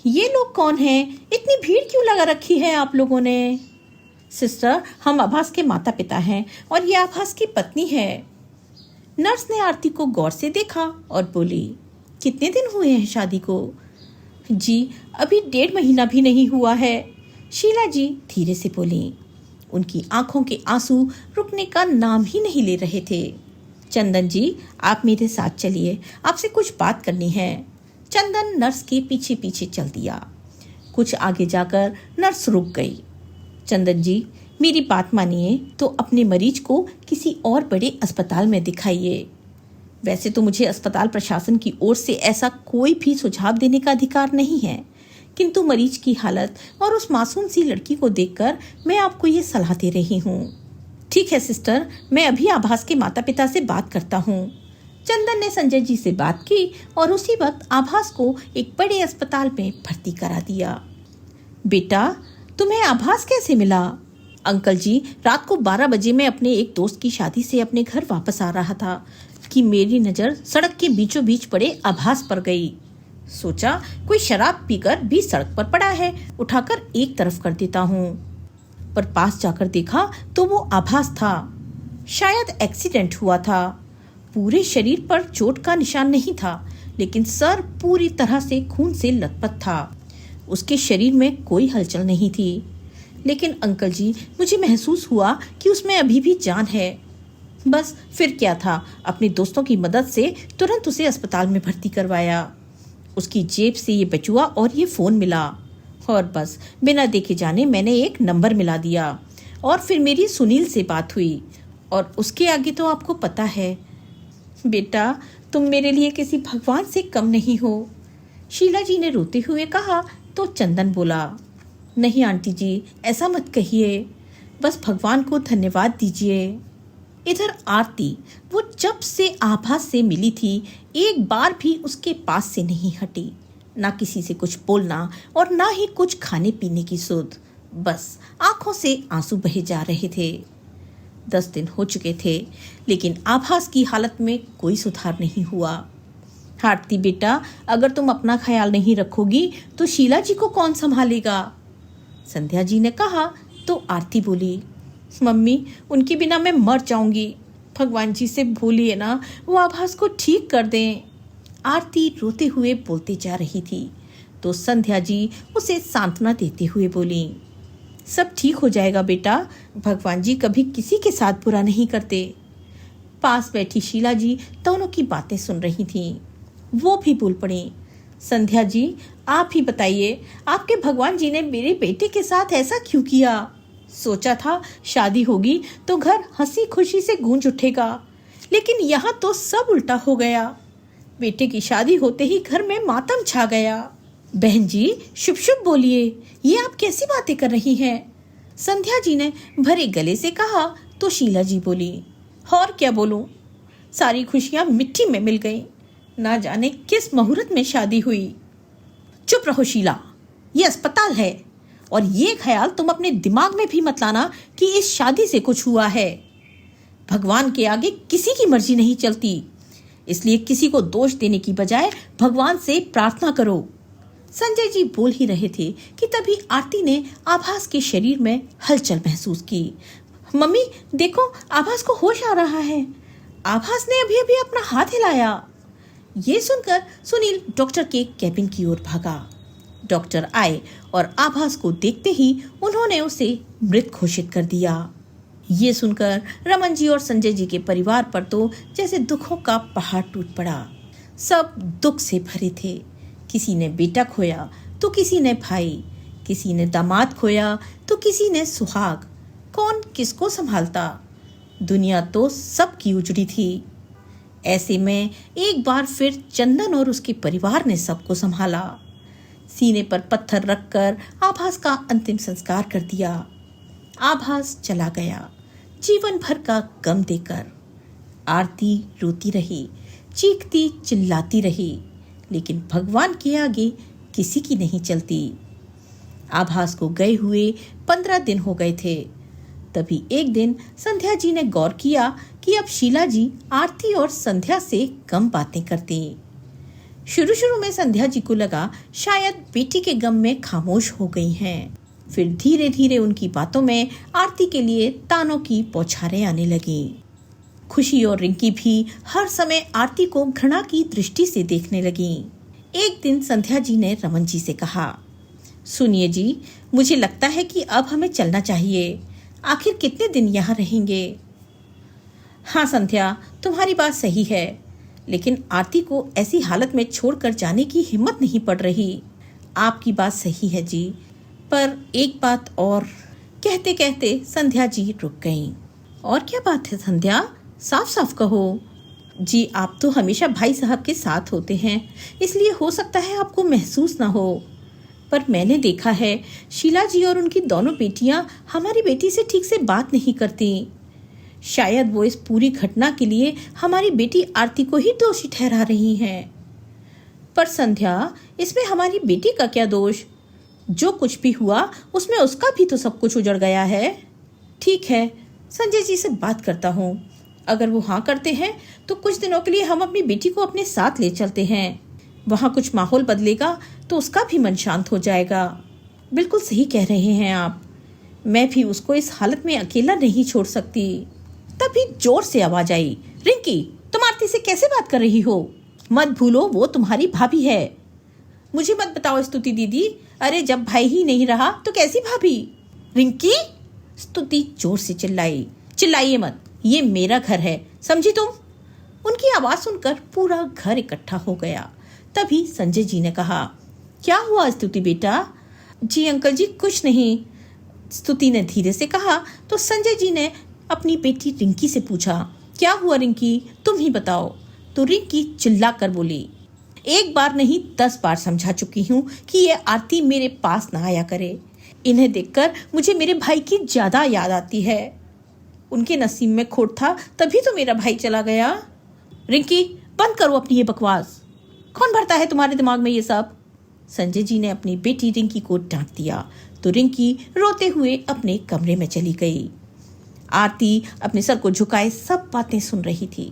Speaker 1: ये लोग कौन हैं? इतनी भीड़ क्यों लगा रखी है आप लोगों ने? सिस्टर, हम आभास के माता पिता हैं और ये आभास की पत्नी है। नर्स ने आरती को गौर से देखा और बोली, कितने दिन हुए हैं शादी को? जी, अभी 1.5 महीना भी नहीं हुआ है, शीला जी धीरे से बोली। उनकी आंखों के आंसू रुकने का नाम ही नहीं ले रहे थे। चंदन जी, आप मेरे साथ चलिए, आपसे कुछ बात करनी है। चंदन नर्स के पीछे पीछे चल दिया। कुछ आगे जाकर नर्स रुक गई। चंदन जी, मेरी बात मानिए तो अपने मरीज को किसी और बड़े अस्पताल में दिखाइए। वैसे तो मुझे अस्पताल प्रशासन की ओर से ऐसा कोई भी सुझाव देने का अधिकार नहीं है, किंतु मरीज की हालत और उस मासूम सी लड़की को देखकर मैं आपको ये सलाह दे रही हूँ। ठीक है सिस्टर, मैं अभी आभास के माता पिता से बात करता हूँ। चंदन ने संजय जी से बात की और उसी वक्त आभास को एक बड़े अस्पताल में भर्ती करा दिया। बेटा, तुम्हें आभास कैसे मिला? अंकल जी, रात को 12 बजे मैं अपने एक दोस्त की शादी से अपने घर वापस आ रहा था कि मेरी नज़र सड़क के बीचों बीच पड़े आभास पर गई। सोचा कोई शराब पीकर भी सड़क पर पड़ा है, उठाकर एक तरफ कर देता हूँ। पर पास जाकर देखा तो वो आभास था। शायद एक्सीडेंट हुआ था। पूरे शरीर पर चोट का निशान नहीं था, लेकिन सर पूरी तरह से खून से लथपथ था। उसके शरीर में कोई हलचल नहीं थी। लेकिन अंकल जी, मुझे महसूस हुआ कि उसमें अभी भी जान है। बस फिर क्या था, अपने दोस्तों की मदद से तुरंत उसे अस्पताल में भर्ती करवाया। उसकी जेब से ये बचुआ और ये फ़ोन मिला और बस बिना देखे जाने मैंने एक नंबर मिला दिया और फिर मेरी सुनील से बात हुई और उसके आगे तो आपको पता है। बेटा, तुम मेरे लिए किसी भगवान से कम नहीं हो, शीला जी ने रोते हुए कहा तो चंदन बोला, नहीं आंटी जी, ऐसा मत कहिए, बस भगवान को धन्यवाद दीजिए। इधर आरती, वो जब से आभा से मिली थी एक बार भी उसके पास से नहीं हटी। ना किसी से कुछ बोलना और ना ही कुछ खाने पीने की सुध, बस आंखों से आंसू बहे जा रहे थे। 10 दिन हो चुके थे, लेकिन आभास की हालत में कोई सुधार नहीं हुआ। आरती बेटा, अगर तुम अपना ख्याल नहीं रखोगी तो शीला जी को कौन संभालेगा, संध्या जी ने कहा तो आरती बोली, मम्मी, उनके बिना मैं मर जाऊंगी, भगवान जी से बोलिए ना वो आभास को ठीक कर दें। आरती रोते हुए बोलती जा रही थी तो संध्या जी उसे सांत्वना देते हुए बोली, सब ठीक हो जाएगा बेटा, भगवान जी कभी किसी के साथ बुरा नहीं करते। पास बैठी शीला जी दोनों की बातें सुन रही थीं। वो भी बोल पड़ी, संध्या जी, आप ही बताइए, आपके भगवान जी ने मेरे बेटे के साथ ऐसा क्यों किया? सोचा था शादी होगी तो घर हंसी खुशी से गूंज उठेगा, लेकिन यहाँ तो सब उल्टा हो गया। बेटे की शादी होते ही घर में मातम छा गया। बहन जी, शुभ शुभ बोलिए, ये आप कैसी बातें कर रही हैं? संध्या जी ने भरे गले से कहा तो शीला जी बोली, और क्या बोलूं, सारी खुशियां मिट्टी में मिल गईं। ना जाने किस मुहूर्त में शादी हुई। चुप रहो शीला, ये अस्पताल है, और ये ख्याल तुम अपने दिमाग में भी मत लाना कि इस शादी से कुछ हुआ है। भगवान के आगे किसी की मर्जी नहीं चलती, इसलिए किसी को दोष देने की बजाय भगवान से प्रार्थना करो। संजय जी बोल ही रहे थे कि तभी आरती ने आभास के शरीर में हलचल महसूस की। मम्मी देखो, आभास को होश आ रहा है। आभास ने अभी अभी अपना हाथ हिलाया। ये सुनकर सुनील डॉक्टर के कैबिन की ओर भागा। डॉक्टर आए और आभास को देखते ही उन्होंने उसे मृत घोषित कर दिया। ये सुनकर रमन जी और संजय जी के परिवार पर तो जैसे दुखों का पहाड़ टूट पड़ा। सब दुख से भरे थे। किसी ने बेटा खोया तो किसी ने भाई, किसी ने दामाद खोया तो किसी ने सुहाग। कौन किसको संभालता? दुनिया तो सबकी उजड़ी थी। ऐसे में एक बार फिर चंदन और उसके परिवार ने सबको संभाला। सीने पर पत्थर रखकर आभास का अंतिम संस्कार कर दिया। आभास चला गया, जीवन भर का गम देकर। आरती रोती रही, चीखती चिल्लाती रही, लेकिन भगवान के आगे किसी की नहीं चलती। आभास को गए हुए 15 दिन हो गए थे। तभी एक दिन संध्या जी ने गौर किया कि अब शीला जी आरती और संध्या से कम बातें करती। शुरू शुरू में संध्या जी को लगा शायद बेटी के गम में खामोश हो गई हैं। फिर धीरे धीरे उनकी बातों में आरती के लिए तानों की बौछारें आने लगी। खुशी और रिंकी भी हर समय आरती को घृणा की दृष्टि से देखने लगी। एक दिन संध्या जी ने रमन जी से कहा, सुनिए जी, मुझे लगता है कि अब हमें चलना चाहिए। आखिर कितने दिन यहाँ रहेंगे? हाँ संध्या, तुम्हारी बात सही है, लेकिन आरती को ऐसी हालत में छोड़कर जाने की हिम्मत नहीं पड़ रही। आपकी बात सही है जी, पर एक बात और। कहते कहते संध्या जी रुक गईं। और क्या बात है संध्या, साफ साफ कहो। जी, आप तो हमेशा भाई साहब के साथ होते हैं, इसलिए हो सकता है आपको महसूस ना हो, पर मैंने देखा है शीला जी और उनकी दोनों बेटियां हमारी बेटी से ठीक से बात नहीं करती। शायद वो इस पूरी घटना के लिए हमारी बेटी आरती को ही दोषी ठहरा रही हैं। पर संध्या, इसमें हमारी बेटी का क्या दोष? जो कुछ भी हुआ उसमें उसका भी तो सब कुछ उजड़ गया है। ठीक है, संजय जी से बात करता हूँ। अगर वो हाँ करते हैं तो कुछ दिनों के लिए हम अपनी बेटी को अपने साथ ले चलते हैं। वहाँ कुछ माहौल बदलेगा तो उसका भी मन शांत हो जाएगा। बिल्कुल सही कह रहे हैं आप, मैं भी उसको इस हालत में अकेला नहीं छोड़ सकती। तभी जोर से आवाज आई, रिंकी, तुम आरती से कैसे बात कर रही हो? मत भूलो वो तुम्हारी भाभी है। मुझे मत बताओ स्तुति दीदी, अरे जब भाई ही नहीं रहा तो कैसी भाभी? रिंकी, स्तुति जोर से चिल्लाई। चिल्लाइए मत, ये मेरा घर है, समझी तुम? उनकी आवाज सुनकर पूरा घर इकट्ठा हो गया। तभी संजय जी ने कहा, क्या हुआ स्तुति बेटा? जी अंकल जी, कुछ नहीं, स्तुति ने धीरे से कहा तो संजय जी ने अपनी बेटी रिंकी से पूछा। क्या हुआ रिंकी, तुम ही बताओ। तो रिंकी चिल्ला कर बोली, एक बार नहीं 10 बार समझा चुकी हूँ कि ये आरती मेरे पास ना आया करे। इन्हें देखकर मुझे मेरे भाई की ज्यादा याद आती है। उनके नसीब में खोट था, तभी तो मेरा भाई चला गया। रिंकी, बंद करो अपनी ये बकवास। कौन भरता है तुम्हारे दिमाग में ये सब? संजय जी ने अपनी बेटी रिंकी को डांट दिया तो रिंकी रोते हुए अपने कमरे में चली गई। आरती अपने सर को झुकाए सब बातें सुन रही थी,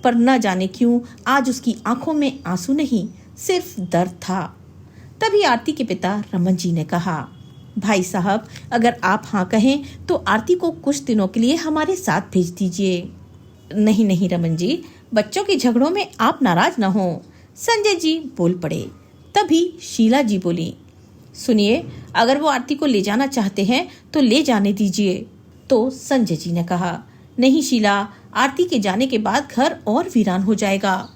Speaker 1: पर न जाने क्यों आज उसकी आंखों में आंसू नहीं, सिर्फ दर्द था। तभी आरती के पिता रमन जी ने कहा, भाई साहब, अगर आप हाँ कहें तो आरती को कुछ दिनों के लिए हमारे साथ भेज दीजिए। नहीं नहीं रमन जी, बच्चों के झगड़ों में आप नाराज ना हो, संजय जी बोल पड़े। तभी शीला जी बोली, सुनिए, अगर वो आरती को ले जाना चाहते हैं तो ले जाने दीजिए। तो संजय जी ने कहा, नहीं शीला, आरती के जाने के बाद घर और वीरान हो जाएगा,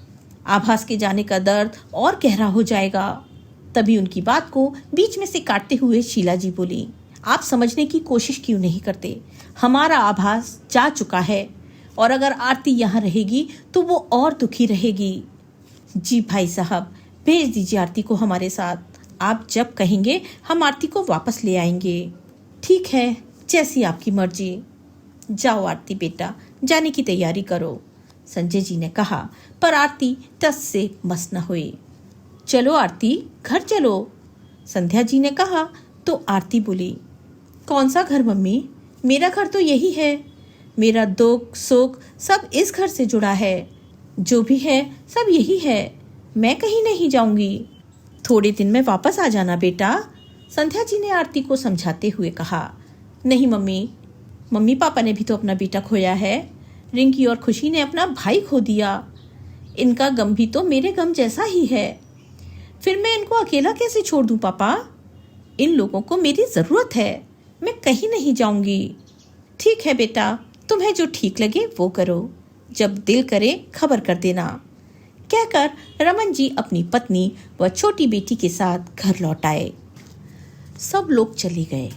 Speaker 1: आभास के जाने का दर्द और गहरा हो जाएगा। तभी उनकी बात को बीच में से काटते हुए शीला जी बोली, आप समझने की कोशिश क्यों नहीं करते? हमारा आभास जा चुका है और अगर आरती यहाँ रहेगी तो वो और दुखी रहेगी। जी भाई साहब, भेज दीजिए आरती को हमारे साथ। आप जब कहेंगे हम आरती को वापस ले आएंगे। ठीक है, जैसी आपकी मर्जी। जाओ आरती बेटा, जाने की तैयारी करो, संजय जी ने कहा। पर आरती टस से मस न हुई। चलो आरती, घर चलो, संध्या जी ने कहा। तो आरती बोली, कौन सा घर मम्मी? मेरा घर तो यही है। मेरा दुख सुख सब इस घर से जुड़ा है। जो भी है सब यही है। मैं कहीं नहीं जाऊंगी। थोड़े दिन में वापस आ जाना बेटा, संध्या जी ने आरती को समझाते हुए कहा। नहीं मम्मी, मम्मी पापा ने भी तो अपना बेटा खोया है। रिंकी और खुशी ने अपना भाई खो दिया। इनका गम भी तो मेरे गम जैसा ही है। फिर मैं इनको अकेला कैसे छोड़ दूं पापा? इन लोगों को मेरी जरूरत है। मैं कहीं नहीं जाऊंगी। ठीक है बेटा, तुम्हें जो ठीक लगे वो करो। जब दिल करे खबर कर देना। कहकर रमन जी अपनी पत्नी व छोटी बेटी के साथ घर लौट आए। सब लोग चले गए,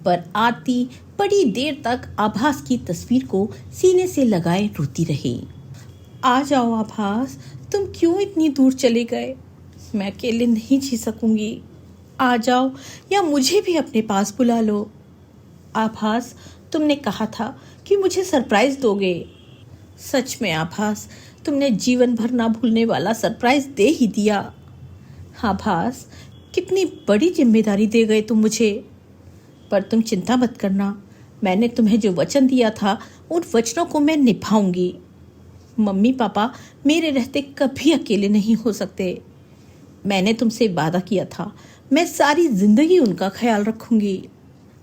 Speaker 1: पर आरती बड़ी देर तक आभास की तस्वीर को सीने से लगाए रोती रही। आ जाओ आभास, तुम क्यों इतनी दूर चले गए? मैं अकेले नहीं जी सकूंगी। आ जाओ, या मुझे भी अपने पास बुला लो। आभास, तुमने कहा था कि मुझे सरप्राइज दोगे। सच में आभास, तुमने जीवन भर ना भूलने वाला सरप्राइज दे ही दिया। आभास, कितनी बड़ी जिम्मेदारी दे गए तुम मुझे। पर तुम चिंता मत करना, मैंने तुम्हें जो वचन दिया था उन वचनों को मैं निभाऊंगी। मम्मी पापा मेरे रहते कभी अकेले नहीं हो सकते। मैंने तुमसे वादा किया था, मैं सारी जिंदगी उनका ख्याल रखूंगी।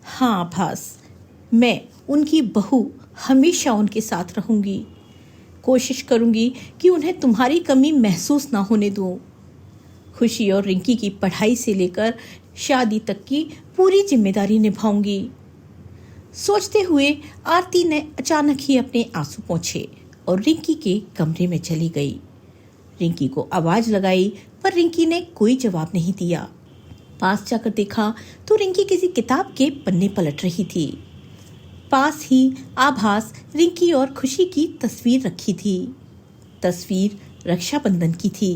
Speaker 1: हाँ आभास, मैं उनकी बहू हमेशा उनके साथ रहूंगी। कोशिश करूंगी कि उन्हें तुम्हारी कमी महसूस ना होने दूं। खुशी और रिंकी की पढ़ाई से लेकर शादी तक की पूरी जिम्मेदारी निभाऊंगी। सोचते हुए आरती ने अचानक ही अपने आंसू पोंछे और रिंकी के कमरे में चली गई। रिंकी को आवाज लगाई, पर रिंकी ने कोई जवाब नहीं दिया। पास जाकर देखा तो रिंकी किसी किताब के पन्ने पलट रही थी। पास ही आभास, रिंकी और खुशी की तस्वीर रखी थी। तस्वीर रक्षाबंधन की थी।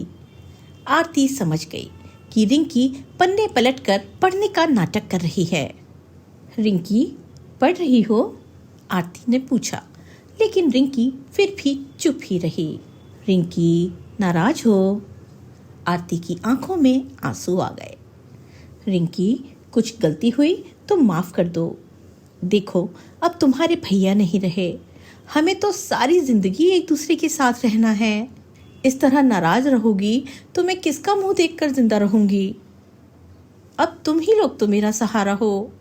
Speaker 1: आरती समझ गई कि रिंकी पन्ने पलटकर पढ़ने का नाटक कर रही है। रिंकी, पढ़ रही हो? आरती ने पूछा, लेकिन रिंकी फिर भी चुप ही रही। रिंकी, नाराज हो? आरती की आंखों में आंसू आ गए। रिंकी, कुछ गलती हुई तो माफ कर दो। देखो, अब तुम्हारे भैया नहीं रहे, हमें तो सारी जिंदगी एक दूसरे के साथ रहना है। इस तरह नाराज रहोगी तो मैं किसका मुंह देखकर जिंदा रहूंगी? अब तुम ही लोग तो मेरा सहारा हो।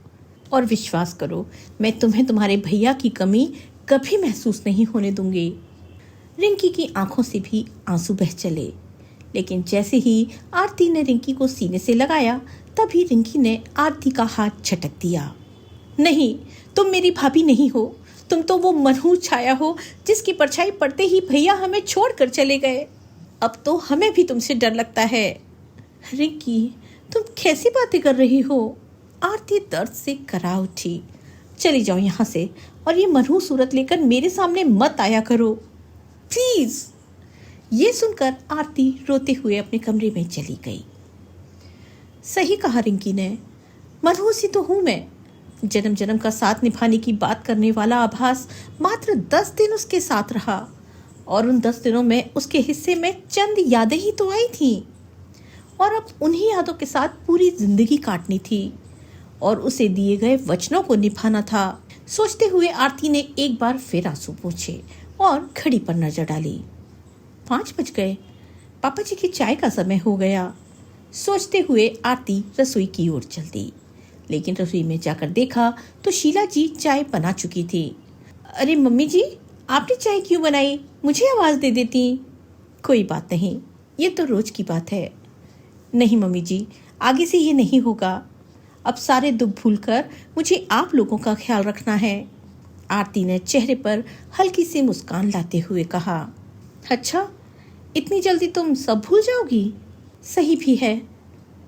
Speaker 1: और विश्वास करो, मैं तुम्हें तुम्हारे भैया की कमी कभी महसूस नहीं होने दूंगी। रिंकी की आंखों से भी आंसू बह चले, लेकिन जैसे ही आरती ने रिंकी को सीने से लगाया, तभी रिंकी ने आरती का हाथ झटक दिया। नहीं, तुम मेरी भाभी नहीं हो। तुम तो वो मनहूस छाया हो जिसकी परछाई पड़ते ही भैया हमें छोड़कर चले गए। अब तो हमें भी तुमसे डर लगता है। रिंकी, तुम कैसी बातें कर रही हो? आरती दर्द से करा उठी। चली जाओ यहाँ से और ये मनहूस सूरत लेकर मेरे सामने मत आया करो प्लीज। ये सुनकर आरती रोते हुए अपने कमरे में चली गई। सही कहा रिंकी ने, मनहूस ही तो हूं मैं। जन्म जन्म का साथ निभाने की बात करने वाला आभास मात्र 10 दिन उसके साथ रहा और उन 10 दिनों में उसके हिस्से में चंद यादें ही तो आई थीं और अब उन्हीं यादों के साथ पूरी जिंदगी काटनी थी और उसे दिए गए वचनों को निभाना था। सोचते हुए आरती ने एक बार फिर आंसू पोंछे और घड़ी पर नजर डाली। 5 बज गए, पापा जी की चाय का समय हो गया। सोचते हुए आरती रसोई की ओर चल दी, लेकिन रसोई में जाकर देखा तो शीला जी चाय बना चुकी थी। अरे मम्मी जी, आपने चाय क्यों बनाई? मुझे आवाज दे देती। कोई बात नहीं, ये तो रोज की बात है। नहीं मम्मी जी, आगे से ये नहीं होगा। अब सारे दुख भूलकर मुझे आप लोगों का ख्याल रखना है। आरती ने चेहरे पर हल्की सी मुस्कान लाते हुए कहा। अच्छा, इतनी जल्दी तुम सब भूल जाओगी? सही भी है।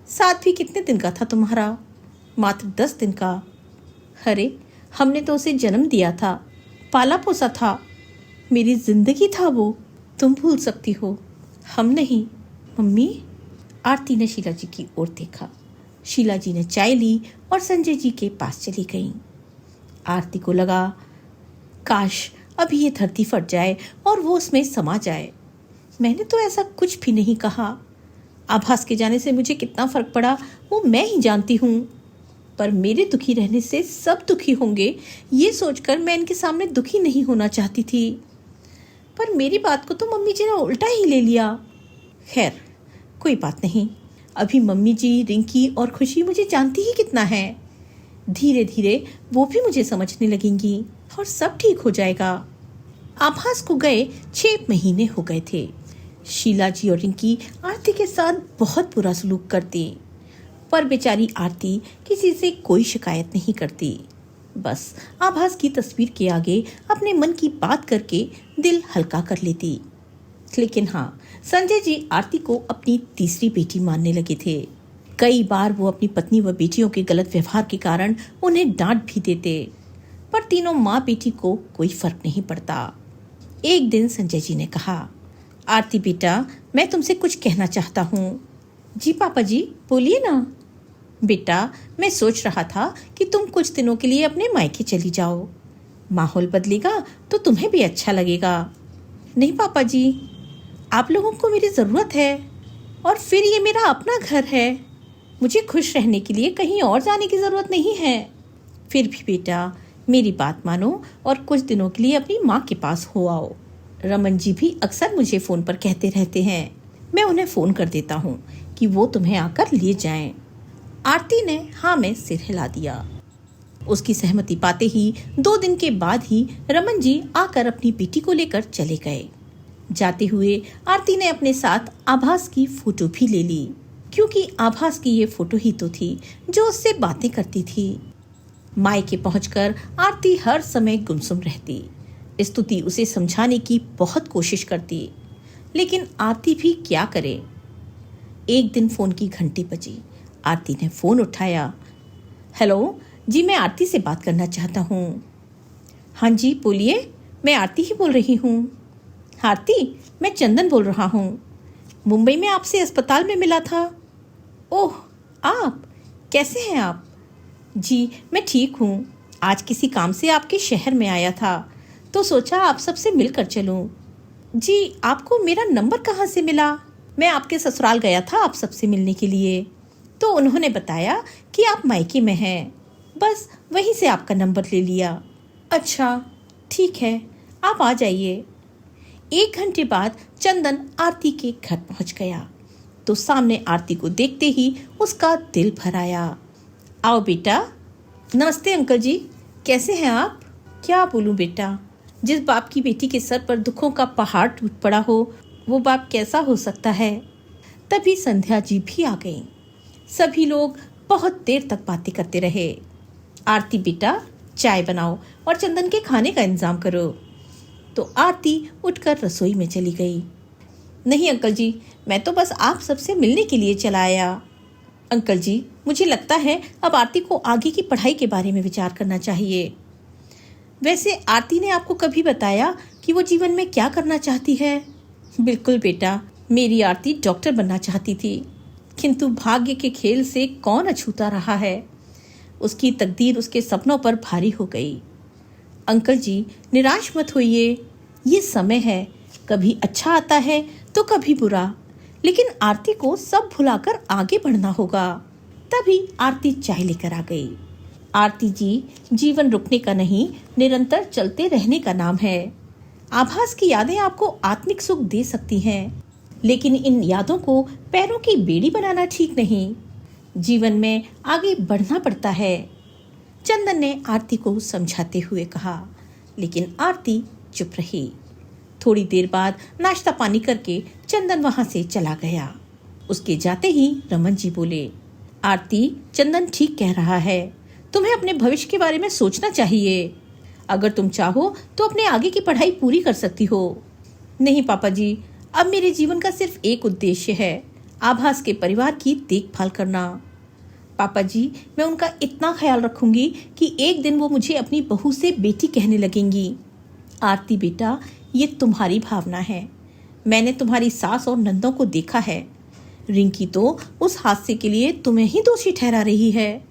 Speaker 1: साथ भी कितने दिन का था तुम्हारा? मात्र 10 दिन का। अरे, हमने तो उसे जन्म दिया था, पाला पोसा था, मेरी जिंदगी था वो। तुम भूल सकती हो, हम नहीं। मम्मी, आरती ने शीला जी की ओर देखा। शीला जी ने चाय ली और संजय जी के पास चली गईं। आरती को लगा काश अभी ये धरती फट जाए और वो उसमें समा जाए। मैंने तो ऐसा कुछ भी नहीं कहा। आभास के जाने से मुझे कितना फर्क पड़ा वो मैं ही जानती हूँ, पर मेरे दुखी रहने से सब दुखी होंगे ये सोचकर मैं इनके सामने दुखी नहीं होना चाहती थी, पर मेरी बात को तो मम्मी जी ने उल्टा ही ले लिया। खैर, कोई बात नहीं। अभी मम्मी जी, रिंकी और खुशी मुझे जानती ही कितना है। धीरे धीरे वो भी मुझे समझने लगेंगी और सब ठीक हो जाएगा। आभास को गए 6 महीने हो गए थे। शीला जी और रिंकी आरती के साथ बहुत बुरा सलूक करती, पर बेचारी आरती किसी से कोई शिकायत नहीं करती। बस आभास की तस्वीर के आगे अपने मन की बात करके दिल हल्का कर लेती। लेकिन हाँ, संजय जी आरती को अपनी तीसरी बेटी मानने लगे थे। कई बार वो अपनी पत्नी व बेटियों के गलत व्यवहार के कारण उन्हें डांट भी देते, पर तीनों माँ बेटी को कोई फर्क नहीं पड़ता। एक दिन संजय जी ने कहा, आरती बेटा, मैं तुमसे कुछ कहना चाहता हूँ। जी पापा जी, बोलिए ना। बेटा, मैं सोच रहा था कि तुम कुछ दिनों के लिए अपने मायके चली जाओ। माहौल बदलेगा तो तुम्हें भी अच्छा लगेगा। नहीं पापा जी, आप लोगों को मेरी ज़रूरत है और फिर ये मेरा अपना घर है। मुझे खुश रहने के लिए कहीं और जाने की ज़रूरत नहीं है। फिर भी बेटा, मेरी बात मानो और कुछ दिनों के लिए अपनी माँ के पास हो आओ। रमन जी भी अक्सर मुझे फ़ोन पर कहते रहते हैं। मैं उन्हें फ़ोन कर देता हूँ कि वो तुम्हें आकर ले जाएं। आरती ने हाँ में सिर हिला दिया। उसकी सहमति पाते ही 2 दिन के बाद ही रमन जी आकर अपनी बेटी को लेकर चले गए। जाते हुए आरती ने अपने साथ आभास की फोटो भी ले ली, क्योंकि आभास की ये फोटो ही तो थी जो उससे बातें करती थी। मायके पहुंचकर आरती हर समय गुमसुम रहती। स्तुति उसे समझाने की बहुत कोशिश करती, लेकिन आरती भी क्या करे। एक दिन फोन की घंटी बजी। आरती ने फोन उठाया। हेलो जी, मैं आरती से बात करना चाहता हूँ। हाँ जी बोलिए, मैं आरती ही बोल रही हूँ। आरती, मैं चंदन बोल रहा हूँ। मुंबई में आपसे अस्पताल में मिला था। ओह, आप कैसे हैं आप? जी मैं ठीक हूँ। आज किसी काम से आपके शहर में आया था तो सोचा आप सबसे मिलकर चलूँ। जी, आपको मेरा नंबर कहाँ से मिला? मैं आपके ससुराल गया था आप सबसे मिलने के लिए, तो उन्होंने बताया कि आप मायके में हैं। बस वहीं से आपका नंबर ले लिया। अच्छा ठीक है, आप आ जाइए। 1 घंटे बाद चंदन आरती के घर पहुंच गया तो सामने आरती को देखते ही उसका दिल भर आया। आओ बेटा। नमस्ते अंकल जी, कैसे हैं आप? क्या बोलूं बेटा, जिस बाप की बेटी के सर पर दुखों का पहाड़ टूट पड़ा हो वो बाप कैसा हो सकता है। तभी संध्या जी भी आ गईं। सभी लोग बहुत देर तक बातें करते रहे। आरती बेटा, चाय बनाओ और चंदन के खाने का इंतजाम करो। तो आरती उठकर रसोई में चली गई। नहीं अंकल जी, मैं तो बस आप सबसे मिलने के लिए चला आया। अंकल जी, मुझे लगता है अब आरती को आगे की पढ़ाई के बारे में विचार करना चाहिए। वैसे आरती ने आपको कभी बताया कि वो जीवन में क्या करना चाहती है? बिल्कुल बेटा, मेरी आरती डॉक्टर बनना चाहती थी, किंतु भाग्य के खेल से कौन अछूता रहा है। उसकी तकदीर उसके सपनों पर भारी हो गई। अंकल जी, निराश मत होइए, ये समय है, कभी अच्छा आता है तो कभी बुरा, लेकिन आरती को सब भुलाकर आगे बढ़ना होगा। तभी आरती चाय लेकर आ गई। आरती जी, जीवन रुकने का नहीं, निरंतर चलते रहने का नाम है। आभास की यादें आपको आत्मिक सुख दे सकती हैं, लेकिन इन यादों को पैरों की बेड़ी बनाना ठीक नहीं। जीवन में आगे बढ़ना पड़ता है, चंदन ने आरती को समझाते हुए कहा, लेकिन आरती चुप रही। थोड़ी देर बाद नाश्ता पानी करके चंदन वहां से चला गया। उसके जाते ही रमन जी बोले, आरती, चंदन ठीक कह रहा है, तुम्हें अपने भविष्य के बारे में सोचना चाहिए। अगर तुम चाहो तो अपने आगे की पढ़ाई पूरी कर सकती हो। नहीं पापा जी, अब मेरे जीवन का सिर्फ एक उद्देश्य है, आभास के परिवार की देखभाल करना। पापा जी, मैं उनका इतना ख्याल रखूंगी कि एक दिन वो मुझे अपनी बहू से बेटी कहने लगेंगी। आरती बेटा, ये तुम्हारी भावना है, मैंने तुम्हारी सास और नंदों को देखा है। रिंकी तो उस हादसे के लिए तुम्हें ही दोषी ठहरा रही है।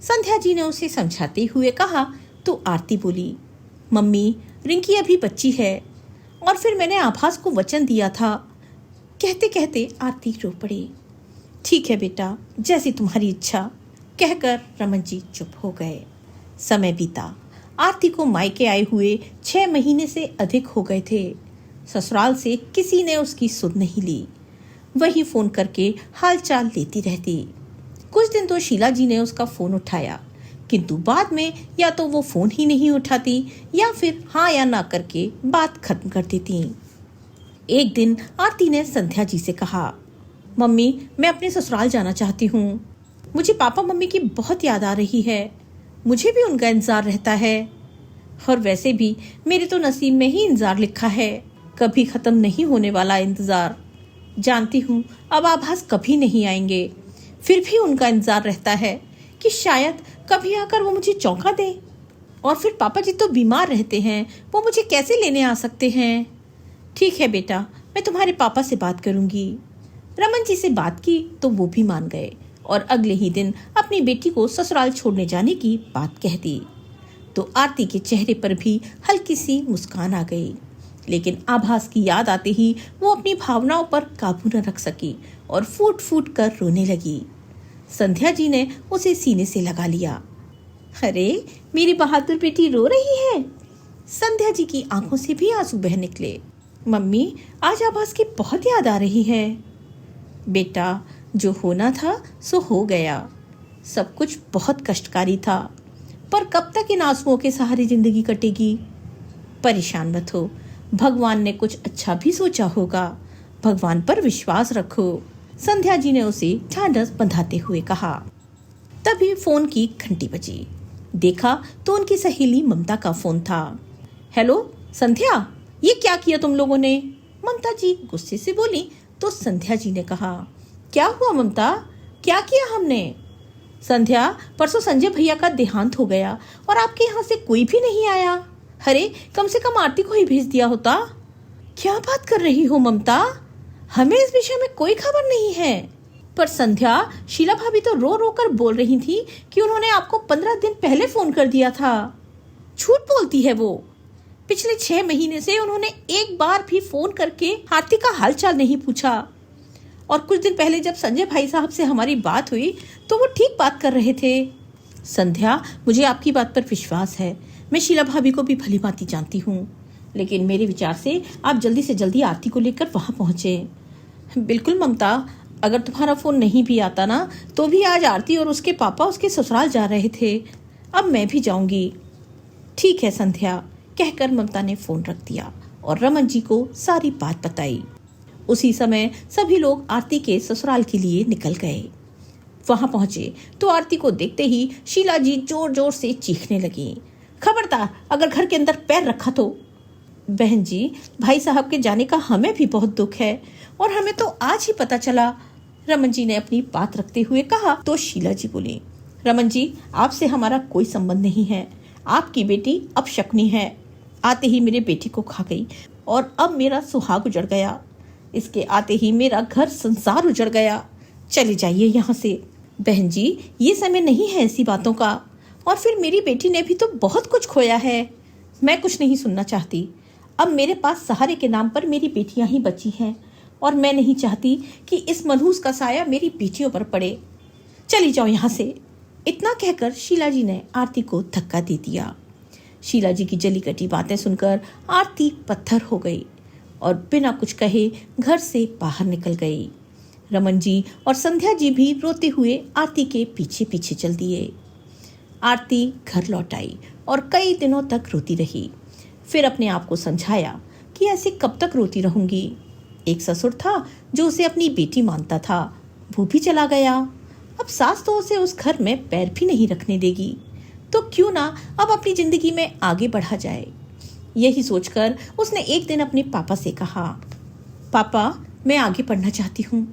Speaker 1: संध्या जी ने उसे समझाते हुए कहा तो आरती बोली, मम्मी, रिंकी अभी बच्ची है और फिर मैंने आभास को वचन दिया था। कहते कहते आरती रो पड़ी। ठीक है बेटा, जैसी तुम्हारी इच्छा, कहकर रमन जी चुप हो गए। समय बीता। आरती को मायके आए हुए 6 महीने से अधिक हो गए थे। ससुराल से किसी ने उसकी सुध नहीं ली। वही फोन करके हालचाल लेती रहती। कुछ दिन तो शीला जी ने उसका फोन उठाया, किंतु बाद में या तो वो फोन ही नहीं उठाती या फिर हाँ या ना करके बात खत्म कर देती। एक दिन आरती ने संध्या जी से कहा, मम्मी, मैं अपने ससुराल जाना चाहती हूँ। मुझे पापा मम्मी की बहुत याद आ रही है, मुझे भी उनका इंतजार रहता है। और वैसे भी मेरे तो नसीब में ही इंतजार लिखा है, कभी खत्म नहीं होने वाला इंतजार। जानती हूँ अब आभास कभी नहीं आएंगे, फिर भी उनका इंतजार रहता है कि शायद कभी आकर वो मुझे चौंका दे। और फिर पापा जी तो बीमार रहते हैं, वो मुझे कैसे लेने आ सकते हैं। ठीक है बेटा, मैं तुम्हारे पापा से बात करूंगी। रमन जी से बात की तो वो भी मान गए और अगले ही दिन अपनी बेटी को ससुराल छोड़ने जाने की बात कह दी। तो आरती के चेहरे पर भी हल्की सी मुस्कान आ गई, लेकिन आभास की याद आते ही वो अपनी भावनाओं पर काबू न रख सकी और फूट फूट कर रोने लगी। संध्या जी ने उसे सीने से लगा लिया। अरे, मेरी बहादुर बेटी रो रही है। संध्या जी की आंखों से भी आंसू बह निकले। मम्मी, आज आभास की बहुत याद आ रही है। बेटा, जो होना था सो हो गया। सब कुछ बहुत कष्टकारी था, पर कब तक इन आंसुओं के सहारे जिंदगी कटेगी। परेशान मत हो, भगवान ने कुछ अच्छा भी सोचा होगा, भगवान पर विश्वास रखो। संध्या जी ने उसे ढांढस बंधाते हुए कहा। तभी फोन की घंटी बजी। देखा तो उनकी सहेली ममता का फोन था। हेलो संध्या, ये क्या किया तुम लोगों ने? ममता जी गुस्से से बोली तो संध्या जी ने कहा, क्या हुआ ममता, क्या किया हमने? संध्या, परसों संजय भैया का देहांत हो गया और आपके यहाँ से कोई भी नहीं आया। अरे, कम से कम आरती को ही भेज दिया होता। क्या बात कर रही हो ममता, हमें इस विषय में कोई खबर नहीं है। पर संध्या, शीला भाभी तो रो रो कर बोल रही थी कि उन्होंने आपको 15 दिन पहले फोन कर दिया था। झूठ बोलती है वो। पिछले 6 महीने से उन्होंने एक बार भी फोन करके आरती का हालचाल नहीं पूछा। और कुछ दिन पहले जब संजय भाई साहब से हमारी बात हुई तो वो ठीक बात कर रहे थे। संध्या, मुझे आपकी बात पर विश्वास है, मैं शीला भाभी को भी भली भांति जानती हूँ, लेकिन मेरे विचार से आप जल्दी से जल्दी आरती को लेकर वहाँ पहुँचे। बिल्कुल ममता, अगर तुम्हारा फोन नहीं भी आता ना तो भी आज आरती और उसके पापा उसके ससुराल जा रहे थे, अब मैं भी जाऊंगी। ठीक है संध्या, कहकर ममता ने फोन रख दिया और रमन जी को सारी बात बताई। उसी समय सभी लोग आरती के ससुराल के लिए निकल गए। वहां पहुंचे तो आरती को देखते ही शीला जी जोर जोर से चीखने लगी, खबरदार अगर घर के अंदर पैर रखा तो। बहन जी, भाई साहब के जाने का हमें भी बहुत दुख है और हमें तो आज ही पता चला। रमन जी ने अपनी बात रखते हुए कहा तो शीला जी बोली, रमन जी, आपसे हमारा कोई संबंध नहीं है, आपकी बेटी अब शकुनी है, आते ही मेरे बेटी को खा गई और अब मेरा सुहाग उजड़ गया। इसके आते ही मेरा घर संसार उजड़ गया। चले जाइए यहाँ से। बहन जी, ये समय नहीं है ऐसी बातों का। और फिर मेरी बेटी ने भी तो बहुत कुछ खोया है। मैं कुछ नहीं सुनना चाहती। अब मेरे पास सहारे के नाम पर मेरी बेटियां ही बची हैं और मैं नहीं चाहती कि इस मनहूस का साया मेरी बेटियों पर पड़े। चली जाओ यहाँ से। इतना कहकर शीला जी ने आरती को धक्का दे दिया। शीला जी की जली कटी बातें सुनकर आरती पत्थर हो गई और बिना कुछ कहे घर से बाहर निकल गई। रमन जी और संध्या जी भी रोते हुए आरती के पीछे पीछे चल दिए। आरती घर लौट आई और कई दिनों तक रोती रही। फिर अपने आप को समझाया कि ऐसे कब तक रोती रहूंगी। एक ससुर था जो उसे अपनी बेटी मानता था, वो भी चला गया। अब सास तो उसे उस घर में पैर भी नहीं रखने देगी, तो क्यों ना अब अपनी जिंदगी में आगे बढ़ा जाए। यही सोचकर उसने एक दिन अपने पापा से कहा, पापा मैं आगे पढ़ना चाहती हूँ।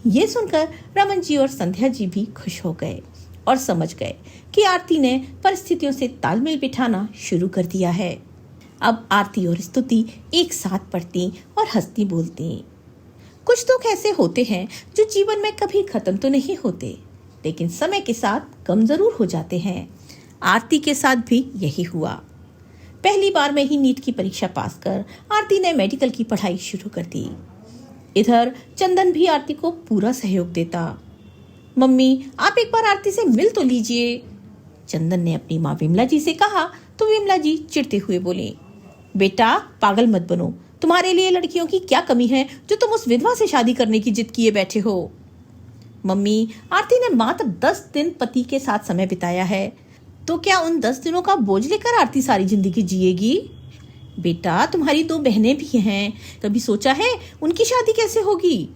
Speaker 1: ये सुनकर रमन जी और संध्या जी भी खुश हो गए और समझ गए कि आरती ने परिस्थितियों से तालमेल बिठाना शुरू कर दिया है। अब आरती और स्तुति एक साथ पढ़ती और हंसती बोलती। कुछ दुख ऐसे होते हैं जो जीवन में कभी खत्म तो नहीं होते, लेकिन समय के साथ कम जरूर हो जाते हैं। आरती के साथ भी यही हुआ। पहली बार में ही नीट की परीक्षा पास कर आरती ने मेडिकल की पढ़ाई शुरू कर दी। इधर चंदन भी आरती को पूरा सहयोग देता। मम्मी आप एक बार आरती से मिल तो लीजिए। चंदन ने अपनी माँ विमला जी से कहा तो विमला जी चिढ़ते हुए बोली, बेटा पागल मत बनो, तुम्हारे लिए लड़कियों की क्या कमी है जो तुम उस विधवा से शादी करने की जिद किए बैठे हो। मम्मी आरती ने मात्र 10 दिन पति के साथ समय बिताया है, तो क्या उन 10 दिनों का बोझ लेकर आरती सारी जिंदगी जिएगी। बेटा तुम्हारी 2 बहनें भी हैं, कभी सोचा है उनकी शादी कैसे होगी।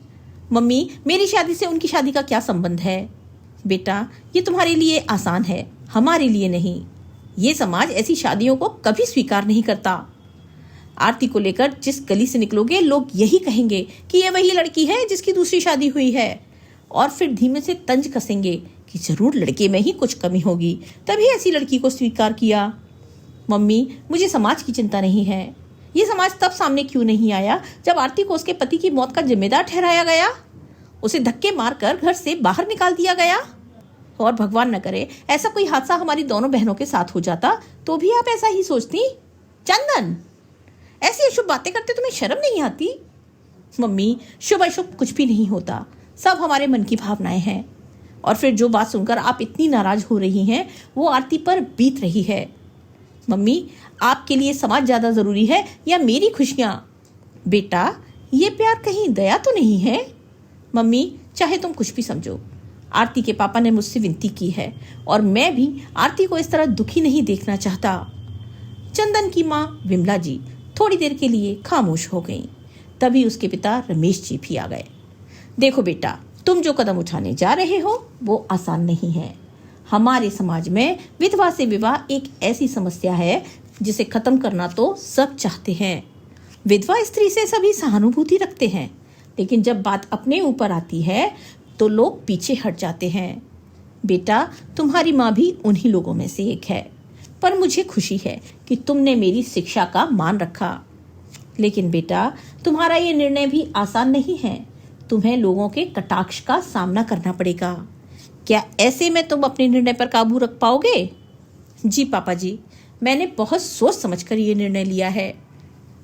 Speaker 1: मम्मी मेरी शादी से उनकी शादी का क्या संबंध है। बेटा ये तुम्हारे लिए आसान है, हमारे लिए नहीं। ये समाज ऐसी शादियों को कभी स्वीकार नहीं करता। आरती को लेकर जिस गली से निकलोगे लोग यही कहेंगे कि ये वही लड़की है जिसकी दूसरी शादी हुई है, और फिर धीमे से तंज कसेंगे कि जरूर लड़के में ही कुछ कमी होगी, तभी ऐसी लड़की को स्वीकार किया। मम्मी मुझे समाज की चिंता नहीं है। ये समाज तब सामने क्यों नहीं आया जब आरती को उसके पति की मौत का जिम्मेदार ठहराया गया, उसे धक्के मारकर घर से बाहर निकाल दिया गया। और भगवान न करे ऐसा कोई हादसा हमारी दोनों बहनों के साथ हो जाता तो भी आप ऐसा ही सोचती। चंदन ऐसी अशुभ बातें करते तुम्हें शर्म नहीं आती। मम्मी शुभ अशुभ कुछ भी नहीं होता, सब हमारे मन की भावनाएं हैं। और फिर जो बात सुनकर आप इतनी नाराज हो रही हैं वो आरती पर बीत रही है। मम्मी आपके लिए समाज ज्यादा जरूरी है या मेरी खुशियां। बेटा ये प्यार कहीं दया तो नहीं है। मम्मी चाहे तुम कुछ भी समझो, आरती के पापा ने मुझसे विनती की है और मैं भी आरती को इस तरह दुखी नहीं देखना चाहता। चंदन की माँ विमला जी थोड़ी देर के लिए खामोश हो गईं। तभी उसके पिता रमेश जी भी आ गए। देखो बेटा, तुम जो कदम उठाने जा रहे हो वो आसान नहीं है। हमारे समाज में विधवा से विवाह एक ऐसी समस्या है जिसे खत्म करना तो सब चाहते हैं। विधवा स्त्री से सभी सहानुभूति रखते हैं, लेकिन जब बात अपने ऊपर आती है तो लोग पीछे हट जाते हैं। बेटा तुम्हारी माँ भी उन्हीं लोगों में से एक है, पर मुझे खुशी है कि तुमने मेरी शिक्षा का मान रखा। लेकिन बेटा तुम्हारा ये निर्णय भी आसान नहीं है, तुम्हें लोगों के कटाक्ष का सामना करना पड़ेगा। क्या ऐसे में तुम अपने निर्णय पर काबू रख पाओगे। जी पापा जी, मैंने बहुत सोच समझकर ये निर्णय लिया है।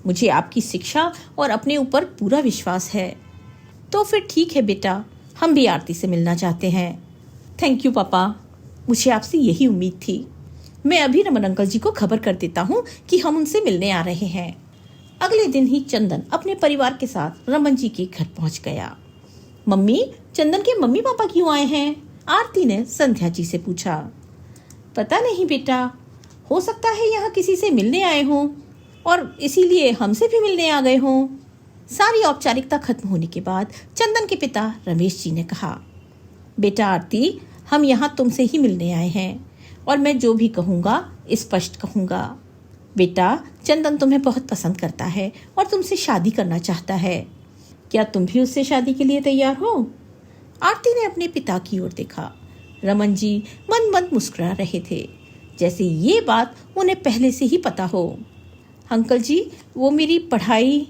Speaker 1: मुझे आपकी शिक्षा और अपने ऊपर पूरा विश्वास है। तो फिर ठीक है बेटा, हम भी आरती से मिलना चाहते हैं। थैंक यू पापा, मुझे आपसे यही उम्मीद थी। मैं अभी रमन अंकल जी को खबर कर देता हूँ कि हम उनसे मिलने आ रहे हैं। अगले दिन ही चंदन अपने परिवार के साथ रमन जी के घर पहुंच गया। मम्मी चंदन के मम्मी पापा क्यों आए हैं। आरती ने संध्या जी से पूछा। पता नहीं बेटा, हो सकता है यहाँ किसी से मिलने आए हों और इसीलिए हमसे भी मिलने आ गए हों। सारी औपचारिकता खत्म होने के बाद चंदन के पिता रमेश जी ने कहा, बेटा आरती, हम यहाँ तुमसे ही मिलने आए हैं और मैं जो भी कहूँगा स्पष्ट कहूँगा। बेटा चंदन तुम्हें बहुत पसंद करता है और तुमसे शादी करना चाहता है। क्या तुम भी उससे शादी के लिए तैयार हो। आरती ने अपने पिता की ओर देखा। रमन जी मन मन मुस्कुरा रहे थे, जैसे ये बात उन्हें पहले से ही पता हो। अंकल जी, वो मेरी पढ़ाई।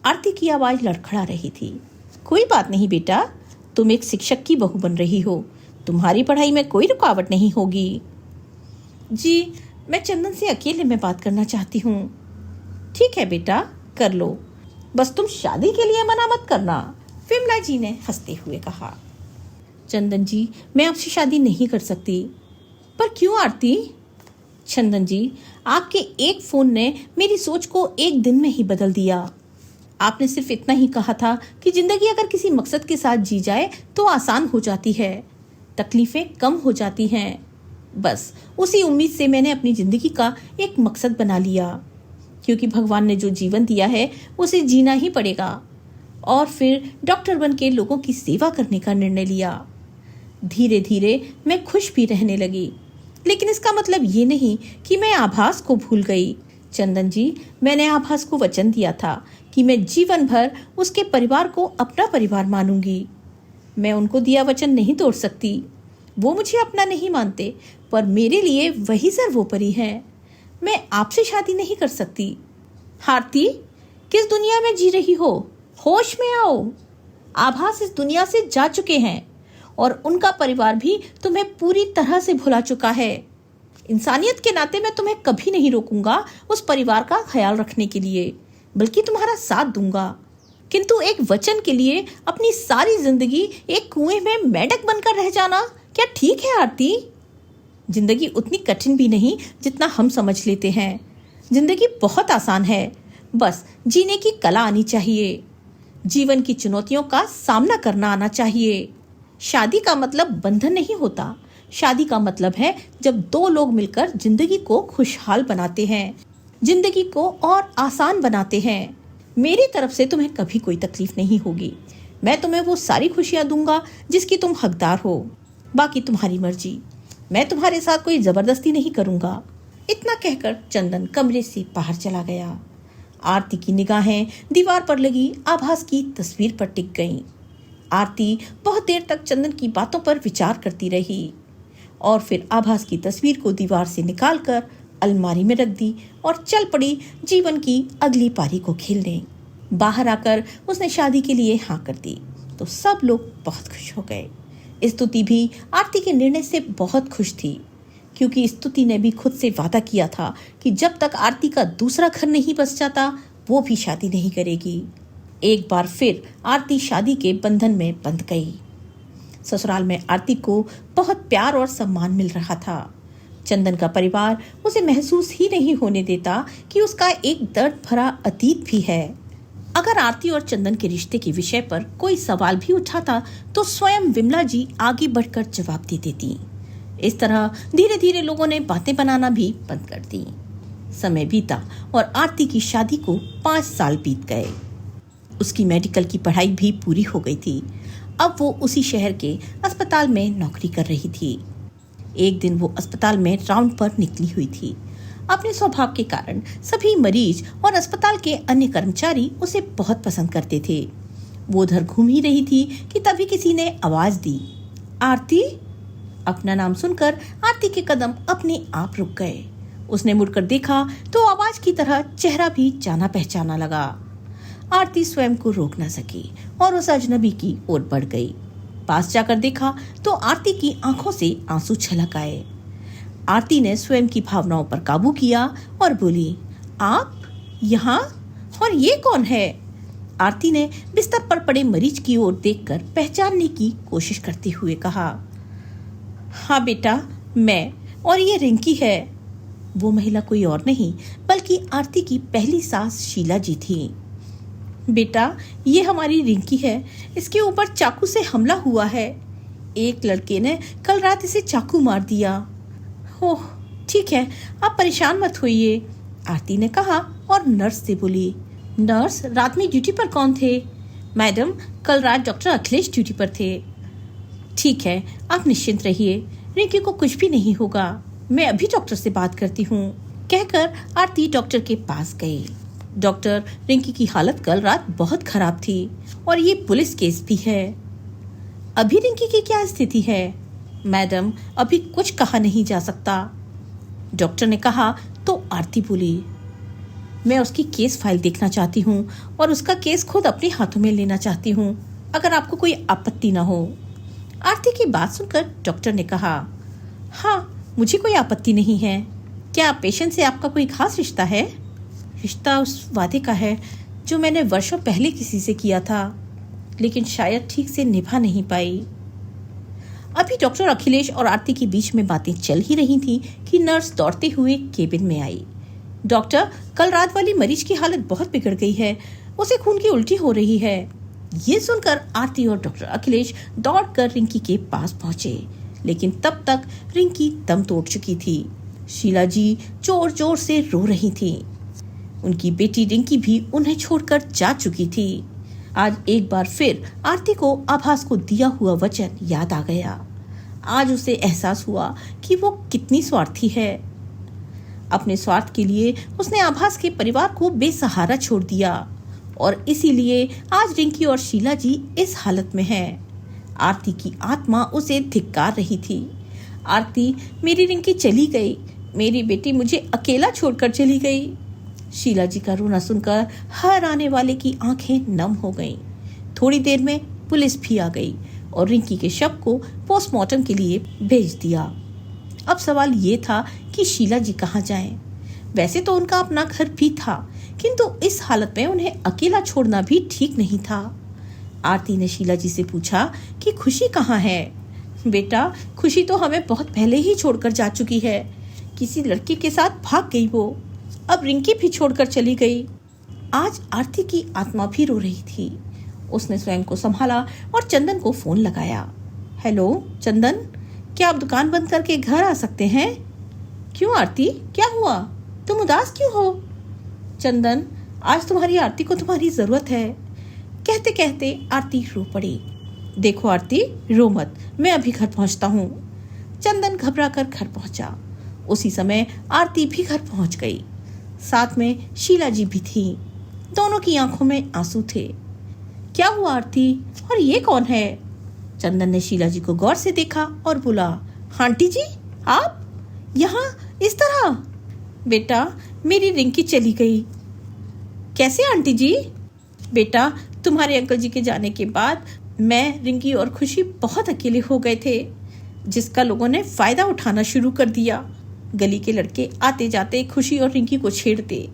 Speaker 1: आरती की आवाज़ लड़खड़ा रही थी। कोई बात नहीं बेटा, तुम एक शिक्षक की बहू बन रही हो, तुम्हारी पढ़ाई में कोई रुकावट नहीं होगी। जी, मैं चंदन से अकेले में बात करना चाहती हूँ। ठीक है बेटा, कर लो, बस तुम शादी के लिए मना मत करना, विमला जी ने हंसते हुए कहा। चंदन जी, मैं आपसे शादी नहीं कर सकती। पर क्यों आरती? चंदन जी, आपके एक फ़ोन ने मेरी सोच को एक दिन में ही बदल दिया। आपने सिर्फ इतना ही कहा था कि ज़िंदगी अगर किसी मकसद के साथ जी जाए तो आसान हो जाती है, तकलीफ़ें कम हो जाती हैं। बस उसी उम्मीद से मैंने अपनी ज़िंदगी का एक मकसद बना लिया, क्योंकि भगवान ने जो जीवन दिया है उसे जीना ही पड़ेगा। और फिर डॉक्टर बन के लोगों की सेवा करने का निर्णय लिया। धीरे धीरे मैं खुश भी रहने लगी, लेकिन इसका मतलब ये नहीं कि मैं आभास को भूल गई। चंदन जी, मैंने आभास को वचन दिया था कि मैं जीवन भर उसके परिवार को अपना परिवार मानूंगी। मैं उनको दिया वचन नहीं तोड़ सकती। वो मुझे अपना नहीं मानते, पर मेरे लिए वही सर्वोपरि है। मैं आपसे शादी नहीं कर सकती। आरती, किस दुनिया में जी रही हो? होश में आओ। आभास इस दुनिया से जा चुके हैं और उनका परिवार भी तुम्हें पूरी तरह से भुला चुका है। इंसानियत के नाते मैं तुम्हें कभी नहीं रोकूंगा उस परिवार का ख्याल रखने के लिए, बल्कि तुम्हारा साथ दूंगा। किंतु एक वचन के लिए अपनी सारी जिंदगी एक कुएं में मेंढक बनकर रह जाना क्या ठीक है आरती? जिंदगी उतनी कठिन भी नहीं जितना हम समझ लेते हैं। जिंदगी बहुत आसान है, बस जीने की कला आनी चाहिए। जीवन की चुनौतियों का सामना करना आना चाहिए। शादी का मतलब बंधन नहीं होता। शादी का मतलब है जब दो लोग मिलकर जिंदगी को खुशहाल बनाते हैं, जिंदगी को और आसान बनाते हैं। मेरी तरफ से तुम्हें कभी कोई तकलीफ नहीं होगी। मैं तुम्हें वो सारी खुशियां दूंगा जिसकी तुम हकदार हो। बाकी तुम्हारी मर्जी, मैं तुम्हारे साथ कोई जबरदस्ती नहीं करूंगा। इतना कहकर चंदन कमरे से बाहर चला गया। आरती की निगाहें दीवार पर लगी आभास की तस्वीर पर टिक गईं। आरती बहुत देर तक चंदन की बातों पर विचार करती रही और फिर आभास की तस्वीर को दीवार से निकालकर अलमारी में रख दी और चल पड़ी जीवन की अगली पारी को खेलने। बाहर आकर उसने शादी के लिए हाँ कर दी तो सब लोग बहुत खुश हो गए। स्तुति भी आरती के निर्णय से बहुत खुश थी, क्योंकि स्तुति ने भी खुद से वादा किया था कि जब तक आरती का दूसरा घर नहीं बस जाता वो भी शादी नहीं करेगी। एक बार फिर आरती शादी के बंधन में बंध गई। ससुराल में आरती को बहुत प्यार और सम्मान मिल रहा था। चंदन का परिवार उसे महसूस ही नहीं होने देता कि उसका एक दर्द भरा अतीत भी है। अगर आरती और चंदन के रिश्ते के विषय पर कोई सवाल भी उठाता तो स्वयं विमला जी आगे बढ़कर जवाब दे देती। इस तरह धीरे धीरे लोगों ने बातें बनाना भी बंद कर दी। समय बीता और आरती की शादी को 5 साल बीत गए। उसकी मेडिकल की पढ़ाई भी पूरी हो गई थी। अब वो उसी शहर के अस्पताल में नौकरी कर रही थी। एक दिन वो अस्पताल में राउंड पर निकली हुई थी। अपने स्वभाव के कारण सभी मरीज और अस्पताल के अन्य कर्मचारी उसे बहुत पसंद करते थे। वो उधर घूम ही रही थी कि तभी किसी ने आवाज दी, आरती। अपना नाम सुनकर आरती के कदम अपने आप रुक गए। उसने मुड़कर देखा तो आवाज की तरह चेहरा भी जाना पहचाना लगा। आरती स्वयं को रोक न सकी और उस अजनबी की ओर बढ़ गई। पास जाकर देखा तो आरती की आंखों से आंसू छलक आए। आरती ने स्वयं की भावनाओं पर काबू किया और बोली, आप यहाँ? और ये कौन है? आरती ने बिस्तर पर पड़े मरीज की ओर देखकर पहचानने की कोशिश करते हुए कहा, हाँ बेटा, मैं, और ये रिंकी है। वो महिला कोई और नहीं बल्कि आरती की पहली सास शीला जी थी। बेटा, ये हमारी रिंकी है। इसके ऊपर चाकू से हमला हुआ है। एक लड़के ने कल रात इसे चाकू मार दिया। ओह, ठीक है, आप परेशान मत होइए, आरती ने कहा और नर्स से बोली, नर्स, रात में ड्यूटी पर कौन थे? मैडम, कल रात डॉक्टर अखिलेश ड्यूटी पर थे। ठीक है, आप निश्चिंत रहिए, रिंकी को कुछ भी नहीं होगा। मैं अभी डॉक्टर से बात करती हूँ। कहकर आरती डॉक्टर के पास गई। डॉक्टर, रिंकी की हालत कल रात बहुत खराब थी और ये पुलिस केस भी है। अभी रिंकी की क्या स्थिति है? मैडम, अभी कुछ कहा नहीं जा सकता। डॉक्टर ने कहा तो आरती बोली, मैं उसकी केस फाइल देखना चाहती हूँ और उसका केस खुद अपने हाथों में लेना चाहती हूँ, अगर आपको कोई आपत्ति ना हो। आरती की बात सुनकर डॉक्टर ने कहा, हाँ मुझे कोई आपत्ति नहीं है। क्या पेशेंट से आपका कोई खास रिश्ता है? रिश्ता उस वादे का है जो मैंने वर्षों पहले किसी से किया था, लेकिन शायद ठीक से निभा नहीं पाई। अभी डॉक्टर अखिलेश और आरती के बीच में बातें चल ही रही थी कि नर्स दौड़ते हुए केबिन में आई। डॉक्टर, कल रात वाली मरीज की हालत बहुत बिगड़ गई है, उसे खून की उल्टी हो रही है। ये सुनकर आरती और डॉक्टर अखिलेश दौड़कर रिंकी के पास पहुंचे, लेकिन तब तक रिंकी दम तोड़ चुकी थी। शीला जी जोर जोर से रो रही थी। उनकी बेटी रिंकी भी उन्हें छोड़कर जा चुकी थी। आज एक बार फिर आरती को आभास को दिया हुआ वचन याद आ गया। आज उसे एहसास हुआ कि वो कितनी स्वार्थी है। अपने स्वार्थ के लिए उसने आभास के परिवार को बेसहारा छोड़ दिया और इसीलिए आज रिंकी और शीला जी इस हालत में हैं। आरती की आत्मा उसे धिक्कार रही थी। आरती, मेरी रिंकी चली गई, मेरी बेटी मुझे अकेला छोड़कर चली गई। शीला जी का रोना सुनकर हर आने वाले की आंखें नम हो गईं। थोड़ी देर में पुलिस भी आ गई और रिंकी के शव को पोस्टमार्टम के लिए भेज दिया। अब सवाल ये था कि शीला जी कहाँ जाएं? वैसे तो उनका अपना घर भी था, किंतु इस हालत में उन्हें अकेला छोड़ना भी ठीक नहीं था। आरती ने शीला जी से पूछा कि खुशी कहाँ है? बेटा, खुशी तो हमें बहुत पहले ही छोड़कर जा चुकी है। किसी लड़के के साथ भाग गई वो। अब रिंकी भी छोड़कर चली गई। आज आरती की आत्मा भी रो रही थी। उसने स्वयं को संभाला और चंदन को फोन लगाया। हेलो चंदन, क्या आप दुकान बंद करके घर आ सकते हैं? क्यों आरती, क्या हुआ? तुम उदास क्यों हो? चंदन, आज तुम्हारी आरती को तुम्हारी जरूरत है। कहते कहते आरती रो पड़ी। देखो आरती, रो मत, मैं अभी घर पहुंचता हूँ। चंदन घबराकर घर पहुंचा। उसी समय आरती भी घर पहुंच गई। साथ में शीला जी भी थी। दोनों की आंखों में आंसू थे। क्या हुआ आरती, और ये कौन है? चंदन ने शीला जी को गौर से देखा और बोला, आंटी जी, आप यहाँ इस तरह? बेटा, मेरी रिंकी चली गई। कैसे आंटी जी? बेटा, तुम्हारे अंकल जी के जाने के बाद मैं, रिंकी और खुशी बहुत अकेले हो गए थे, जिसका लोगों ने फायदा उठाना शुरू कर दिया। गली के लड़के आते जाते खुशी और रिंकी को छेड़ते।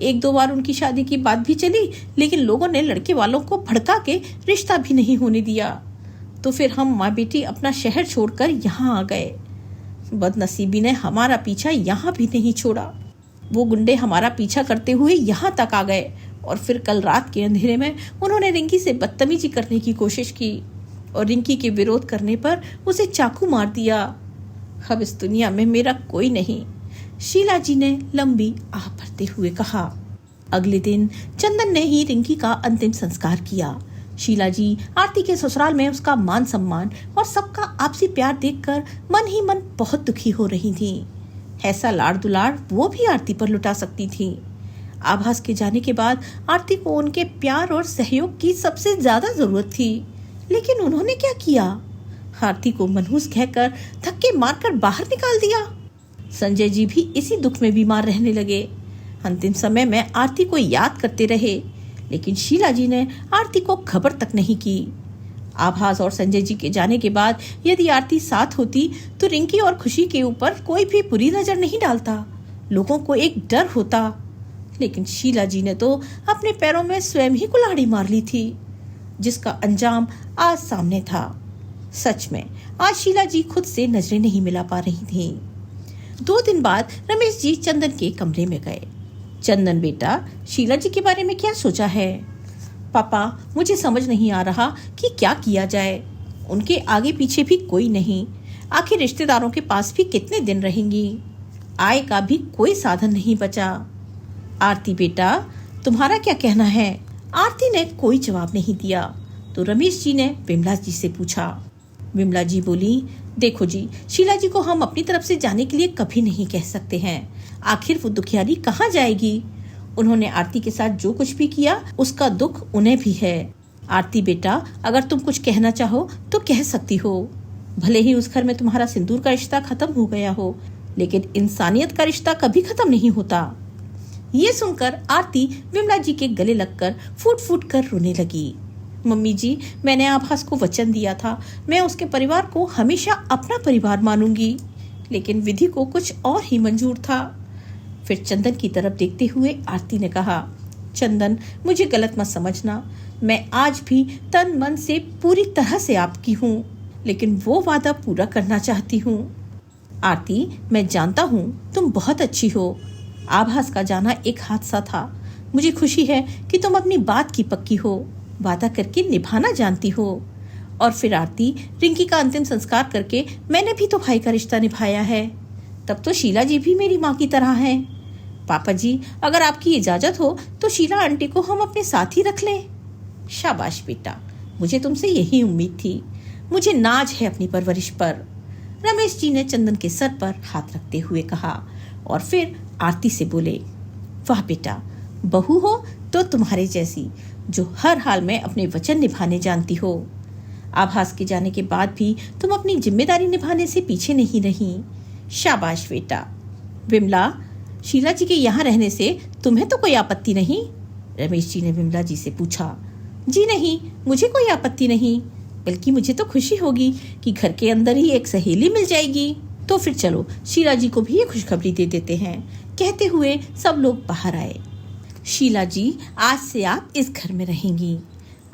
Speaker 1: एक दो बार उनकी शादी की बात भी चली, लेकिन लोगों ने लड़के वालों को भड़का के रिश्ता भी नहीं होने दिया। तो फिर हम माँ बेटी अपना शहर छोड़कर यहाँ आ गए। बदनसीबी ने हमारा पीछा यहाँ भी नहीं छोड़ा। वो गुंडे हमारा पीछा करते हुए यहाँ तक आ गए और फिर कल रात के अंधेरे में उन्होंने रिंकी से बदतमीजी करने की कोशिश की और रिंकी के विरोध करने पर उसे चाकू मार दिया। अब इस दुनिया में मेरा कोई नहीं, शीला जी ने लंबी आह भरते हुए कहा। अगले दिन चंदन ने ही रिंकी का अंतिम संस्कार किया। शीला जी आरती के ससुराल में उसका मान सम्मान और सबका आपसी प्यार देखकर मन ही मन बहुत दुखी हो रही थी। ऐसा लाड़ दुलाड़ वो भी आरती पर लुटा सकती थी। आभास के जाने के बाद आरती को उनके प्यार और सहयोग की सबसे ज्यादा जरूरत थी, लेकिन उन्होंने क्या किया? आरती को मनहूस कहकर धक्के मारकर बाहर निकाल दिया। संजय जी भी इसी दुख में बीमार रहने लगे। अंतिम समय में आरती को याद करते रहे, लेकिन शीला जी ने आरती को खबर तक नहीं की। आभास और संजय जी के जाने के बाद यदि आरती साथ होती तो रिंकी और खुशी के ऊपर कोई भी बुरी नजर नहीं डालता, लोगों को एक डर होता। लेकिन शीला जी ने तो अपने पैरों में स्वयं ही कुल्हाड़ी मार ली थी, जिसका अंजाम आज सामने था। सच में आज शीला जी खुद से नजरें नहीं मिला पा रही थीं। 2 दिन बाद रमेश जी चंदन के कमरे में गए। चंदन बेटा, शीला जी के बारे में क्या सोचा है? पापा, मुझे समझ नहीं आ रहा कि क्या किया जाए। उनके आगे पीछे भी कोई नहीं, आखिर रिश्तेदारों के पास भी कितने दिन रहेंगी? आय का भी कोई साधन नहीं बचा। आरती बेटा, तुम्हारा क्या कहना है? आरती ने कोई जवाब नहीं दिया तो रमेश जी ने विमला जी से पूछा। विमला जी बोली, देखो जी, शीला जी को हम अपनी तरफ से जाने के लिए कभी नहीं कह सकते हैं। आखिर वो दुखियारी कहाँ जाएगी? उन्होंने आरती के साथ जो कुछ भी किया उसका दुख उन्हें भी है। आरती बेटा, अगर तुम कुछ कहना चाहो तो कह सकती हो। भले ही उस घर में तुम्हारा सिंदूर का रिश्ता खत्म हो गया हो, लेकिन इंसानियत का रिश्ता कभी खत्म नहीं होता। ये सुनकर आरती विमला जी के गले लगकर फूट फूट कर रोने लगी। मम्मी जी, मैंने आभास को वचन दिया था, मैं उसके परिवार को हमेशा अपना परिवार मानूंगी, लेकिन विधि को कुछ और ही मंजूर था। फिर चंदन की तरफ देखते हुए आरती ने कहा, चंदन, मुझे गलत मत समझना, मैं आज भी तन मन से पूरी तरह से आपकी हूँ, लेकिन वो वादा पूरा करना चाहती हूँ। आरती, मैं जानता हूँ तुम बहुत अच्छी हो। आभास का जाना एक हादसा था। मुझे खुशी है कि तुम अपनी बात की पक्की हो, वादा करके निभाना जानती हो। और फिर आरती, रिंकी का अंतिम संस्कार करके मैंने भी तो भाई का रिश्ता निभाया है। तब तो शीला जी भी मेरी माँ की तरह हैं। पापा जी, अगर आपकी इजाजत हो तो शीला आंटी को हम अपने साथ ही रख लें। शाबाश बेटा, मुझे तुमसे यही उम्मीद थी। मुझे नाज है अपनी परवरिश पर। रमेश जी ने चंदन के सर पर हाथ रखते हुए कहा और फिर आरती से बोले, वाह बेटा, बहू हो तो तुम्हारे जैसी, जो हर हाल में अपने वचन निभाने जानती हो। आभास के जाने के बाद भी तुम अपनी जिम्मेदारी निभाने से पीछे नहीं रही। शाबाश बेटा। विमला, शीला जी के यहाँ रहने से तुम्हें तो कोई आपत्ति नहीं? रमेश जी ने विमला जी से पूछा। जी नहीं, मुझे कोई आपत्ति नहीं, बल्कि मुझे तो खुशी होगी कि घर के अंदर ही एक सहेली मिल जाएगी। तो फिर चलो शीला जी को भी ये खुशखबरी दे देते हैं। कहते हुए सब लोग बाहर आए। शीला जी, आज से आप इस घर में रहेंगी।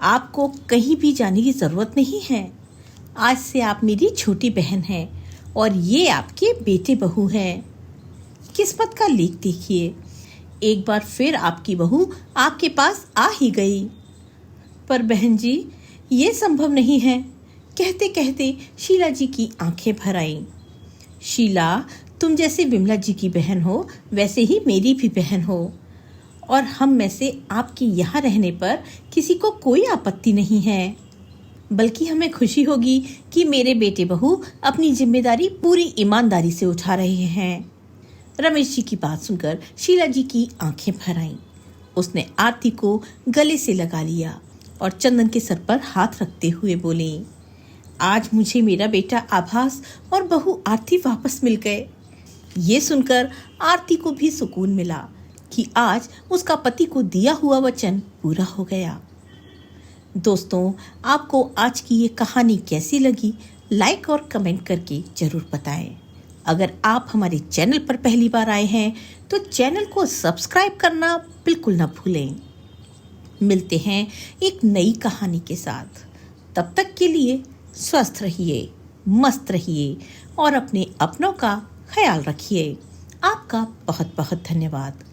Speaker 1: आपको कहीं भी जाने की जरूरत नहीं है। आज से आप मेरी छोटी बहन हैं और ये आपके बेटे बहू हैं। किस्मत का लेख देखिए, एक बार फिर आपकी बहू आपके पास आ ही गई। पर बहन जी, ये संभव नहीं है। कहते कहते शीला जी की आंखें भर आईं। शीला, तुम जैसे विमला जी की बहन हो, वैसे ही मेरी भी बहन हो, और हम में से आपके यहाँ रहने पर किसी को कोई आपत्ति नहीं है। बल्कि हमें खुशी होगी कि मेरे बेटे बहू अपनी जिम्मेदारी पूरी ईमानदारी से उठा रहे हैं। रमेश जी की बात सुनकर शीला जी की आंखें भर आईं। उसने आरती को गले से लगा लिया और चंदन के सर पर हाथ रखते हुए बोली, आज मुझे मेरा बेटा आभास और बहू आरती वापस मिल गए। ये सुनकर आरती को भी सुकून मिला कि आज उसका पति को दिया हुआ वचन पूरा हो गया। दोस्तों, आपको आज की ये कहानी कैसी लगी, लाइक और कमेंट करके जरूर बताएं। अगर आप हमारे चैनल पर पहली बार आए हैं तो चैनल को सब्सक्राइब करना बिल्कुल ना भूलें। मिलते हैं एक नई कहानी के साथ। तब तक के लिए स्वस्थ रहिए, मस्त रहिए और अपने अपनों का ख्याल रखिए। आपका बहुत बहुत धन्यवाद।